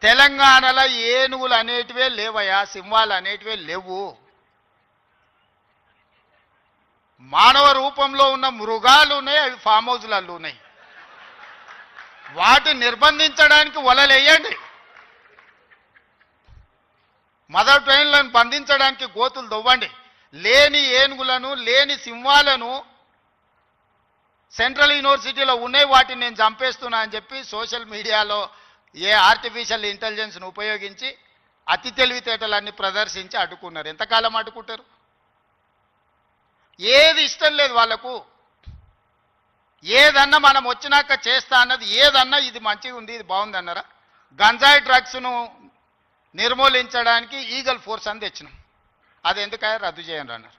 తెలంగాణలో ఏనుగులు అనేటివే లేవయా, సింహాలు అనేటివే లేవు. మానవ రూపంలో ఉన్న మృగాలు ఉన్నాయి, అవి ఫామ్ హౌస్లలో ఉన్నాయి. వాటిని నిర్బంధించడానికి వలలేయండి. మదర్ ట్రైన్లను బంధించడానికి గోతులు దొవ్వండి. లేని ఏనుగులను, లేని సింహాలను సెంట్రల్ యూనివర్సిటీలో ఉన్నాయి, వాటిని నేను చంపేస్తున్నా అని చెప్పి సోషల్ మీడియాలో ఏ ఆర్టిఫిషియల్ ఇంటెలిజెన్స్ను ఉపయోగించి అతి తెలివితేటలన్నీ ప్రదర్శించి అడ్డుకున్నారు. ఎంతకాలం అడ్డుకుంటారు? ఏది ఇష్టం లేదు వాళ్ళకు. ఏదన్నా మనం వచ్చినాక చేస్తా అన్నది ఏదన్నా ఇది మంచిగా ఉంది, ఇది బాగుంది అన్నారా? గంజాయి డ్రగ్స్ను నిర్మూలించడానికి ఈగల్ ఫోర్స్ అని తెచ్చినాం. అది ఎందుకయ్యా రద్దు చేయండి అన్నారు.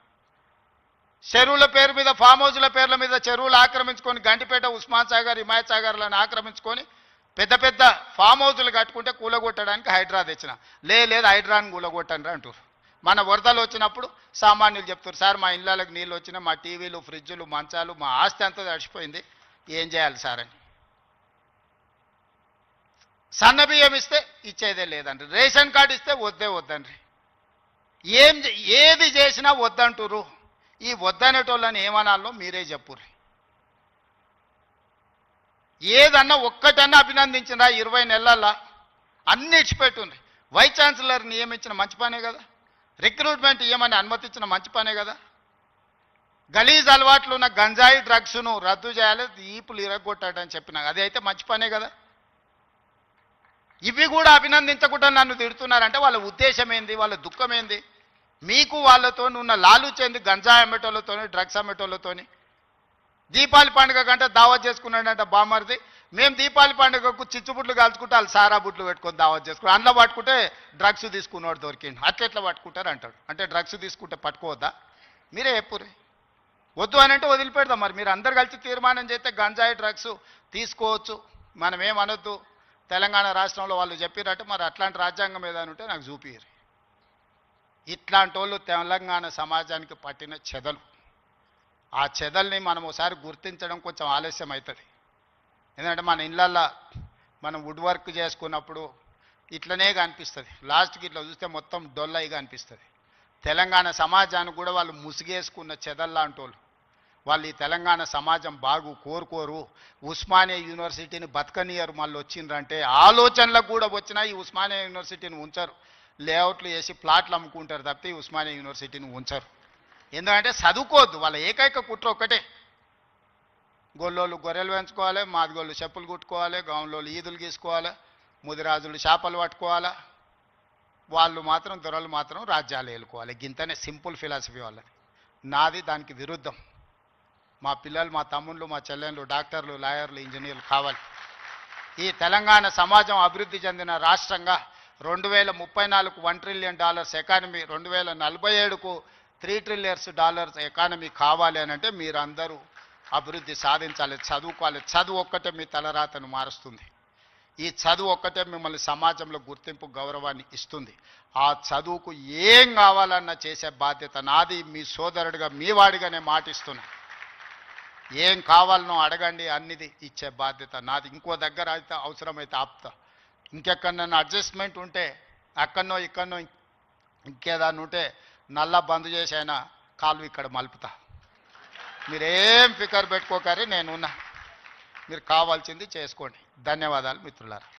చెరువుల పేరు మీద, ఫామ్ హౌస్ల పేర్ల మీద చెరువులు ఆక్రమించుకొని గంటిపేట, ఉస్మాన్ సాగర్, హిమాయత్ సాగర్లను ఆక్రమించుకొని పెద్ద పెద్ద ఫామ్ హౌస్లు కట్టుకుంటే కూలగొట్టడానికి హైడ్రా తెచ్చిన. లేదు హైడ్రాని కూలగొట్టండి అంటారు. మన వరదలు వచ్చినప్పుడు సామాన్యులు చెప్తారు, సార్ మా ఇళ్ళకి నీళ్ళు వచ్చినా, మా టీవీలు, ఫ్రిడ్జులు, మంచాలు, మా ఆస్తి అంతా తడిచిపోయింది, ఏం చేయాలి సార్ అని. సన్న బియ్యం ఇస్తే ఇచ్చేదే లేదండి, రేషన్ కార్డు ఇస్తే వద్దండి. ఏది చేసినా వద్దంటురు. ఈ వద్దనేటోళ్ళని ఏమనాలో మీరే చెప్పుర్రి. ఏదన్నా ఒక్కటన్నా అభినందించినా 20 నెలల్లో అన్ని ఇచ్చిపెట్టుండ్రి. వైస్ ఛాన్సలర్ నియమించిన మంచి పనే కదా, రిక్రూట్మెంట్ ఇవ్వమని అనుమతించిన మంచి పనే కదా. గలీజ్ అలవాట్లు ఉన్న గంజాయి డ్రగ్స్ను రద్దు చేయాలి, ఈపులు ఇరగొట్టాడని చెప్పినా అది అయితే మంచి పనే కదా. ఇవి కూడా అభినందించకుండా నన్ను తిడుతున్నారంటే వాళ్ళ ఉద్దేశం ఏంది, వాళ్ళ దుఃఖం ఏంది? మీకు వాళ్ళతో ఉన్న లాలుచేంది, గంజాయి అమ్మేటోళ్ళతోని, డ్రగ్స్ అమ్మేటోళ్ళతోని. దీపావళి పండుగ కంటే దావత్ చేసుకున్నాడంట బామర్ది. మేము దీపావళి పండుగకు చిచ్చుబుట్లు కాల్చుకుంటే వాళ్ళు సారా బుట్లు పెట్టుకొని దావత్ చేసుకున్నాం. అందులో పట్టుకుంటే డ్రగ్స్ తీసుకున్నవాడు దొరికిండు. అట్లెట్లా పట్టుకుంటారు అంటాడు. అంటే డ్రగ్స్ తీసుకుంటే పట్టుకోవద్దా? మీరే చెప్పుర్రి. వద్దు అని అంటే వదిలిపెడదాం. మరి మీరు అందరు కలిసి తీర్మానం చేస్తే గంజాయి డ్రగ్స్ తీసుకోవచ్చు, మనం ఏమనొద్దు, తెలంగాణ రాష్ట్రంలో వాళ్ళు చెప్పినట్టు మరి అట్లాంటి రాజ్యాంగం ఏదైనా ఉంటే నాకు చూపియ్యరు. ఇట్లాంటి వాళ్ళు తెలంగాణ సమాజానికి పట్టిన చెదలు. ఆ చెదల్ని మనం ఒకసారి గుర్తించడం కొంచెం ఆలస్యం అవుతుంది. ఎందుకంటే మన ఇళ్ళల్లో మనం వుడ్ వర్క్ చేసుకున్నప్పుడు ఇట్లనే కనిపిస్తుంది, లాస్ట్కి ఇట్లా చూస్తే మొత్తం డొల్లయిగా అనిపిస్తుంది. తెలంగాణ సమాజానికి కూడా వాళ్ళు ముసిగేసుకున్న చెదల్లాంటి వాళ్ళు ఈ తెలంగాణ సమాజం బాగు కోరుకోరు. ఉస్మానియా యూనివర్సిటీని బతకనియరు మళ్ళీ వచ్చిండ్రంటే ఆలోచనలకు కూడా వచ్చినా ఈ ఉస్మానియా యూనివర్సిటీని ఉంచరు. లేఅవుట్లు వేసి ప్లాట్లు అమ్ముకుంటారు తప్పితే ఈ ఉస్మానియా యూనివర్సిటీని ఉంచరు. ఎందుకంటే చదువుకోవద్దు. వాళ్ళ ఏకైక కుట్ర ఒక్కటే, గొల్లోళ్ళు గొర్రెలు పెంచుకోవాలి, మాదిగోళ్ళు చెప్పులు కుట్టుకోవాలి, గౌన్లోళ్ళు ఈదులు గీసుకోవాలి, ముదిరాజులు చేపలు పట్టుకోవాలి, వాళ్ళు మాత్రం దొరలు మాత్రం రాజ్యాలు ఏలుకోవాలి. గింతనే సింపుల్ ఫిలాసఫీ వాళ్ళది. నాది దానికి విరుద్ధం. మా పిల్లలు, మా తమ్ముళ్ళు, మా చెల్లెళ్ళు డాక్టర్లు, లాయర్లు, ఇంజనీర్లు కావాలి. ఈ తెలంగాణ సమాజం అభివృద్ధి చెందిన రాష్ట్రంగా 2034కు $1 ట్రిలియన్ ఎకానమీ, 2047కు $3 ట్రిలియన్స్ ఎకానమీ కావాలి అని అంటే మీరందరూ అభివృద్ధి సాధించాలి, చదువుకోవాలి. చదువు ఒక్కటే మీ తలరాతను మారుస్తుంది. ఈ చదువు ఒక్కటే మిమ్మల్ని సమాజంలో గుర్తింపు, గౌరవాన్ని ఇస్తుంది. ఆ చదువుకు ఏం కావాలన్నా చేసే బాధ్యత నాది. మీ సోదరుడిగా, మీ వాడిగానే మాటిస్తున్నా. ఏం కావాలనో అడగండి, అన్నిది ఇచ్చే బాధ్యత నాది. ఇంకో దగ్గర అయితే అవసరమైతే ఆపుతా. ఇంకెక్కడన్నా అడ్జస్ట్మెంట్ ఉంటే అక్కడనో ఇక్కడనో ఇంకేదాన్ని ఉంటే నల్లా బంద్ చేసి అయినా కాలు ఇక్కడ మలుపుతా. మీరేం ఫికర్ పెట్టుకోకరి, నేనున్నా. మీరు కావాల్సింది చేసుకోండి. ధన్యవాదాలు మిత్రులారా.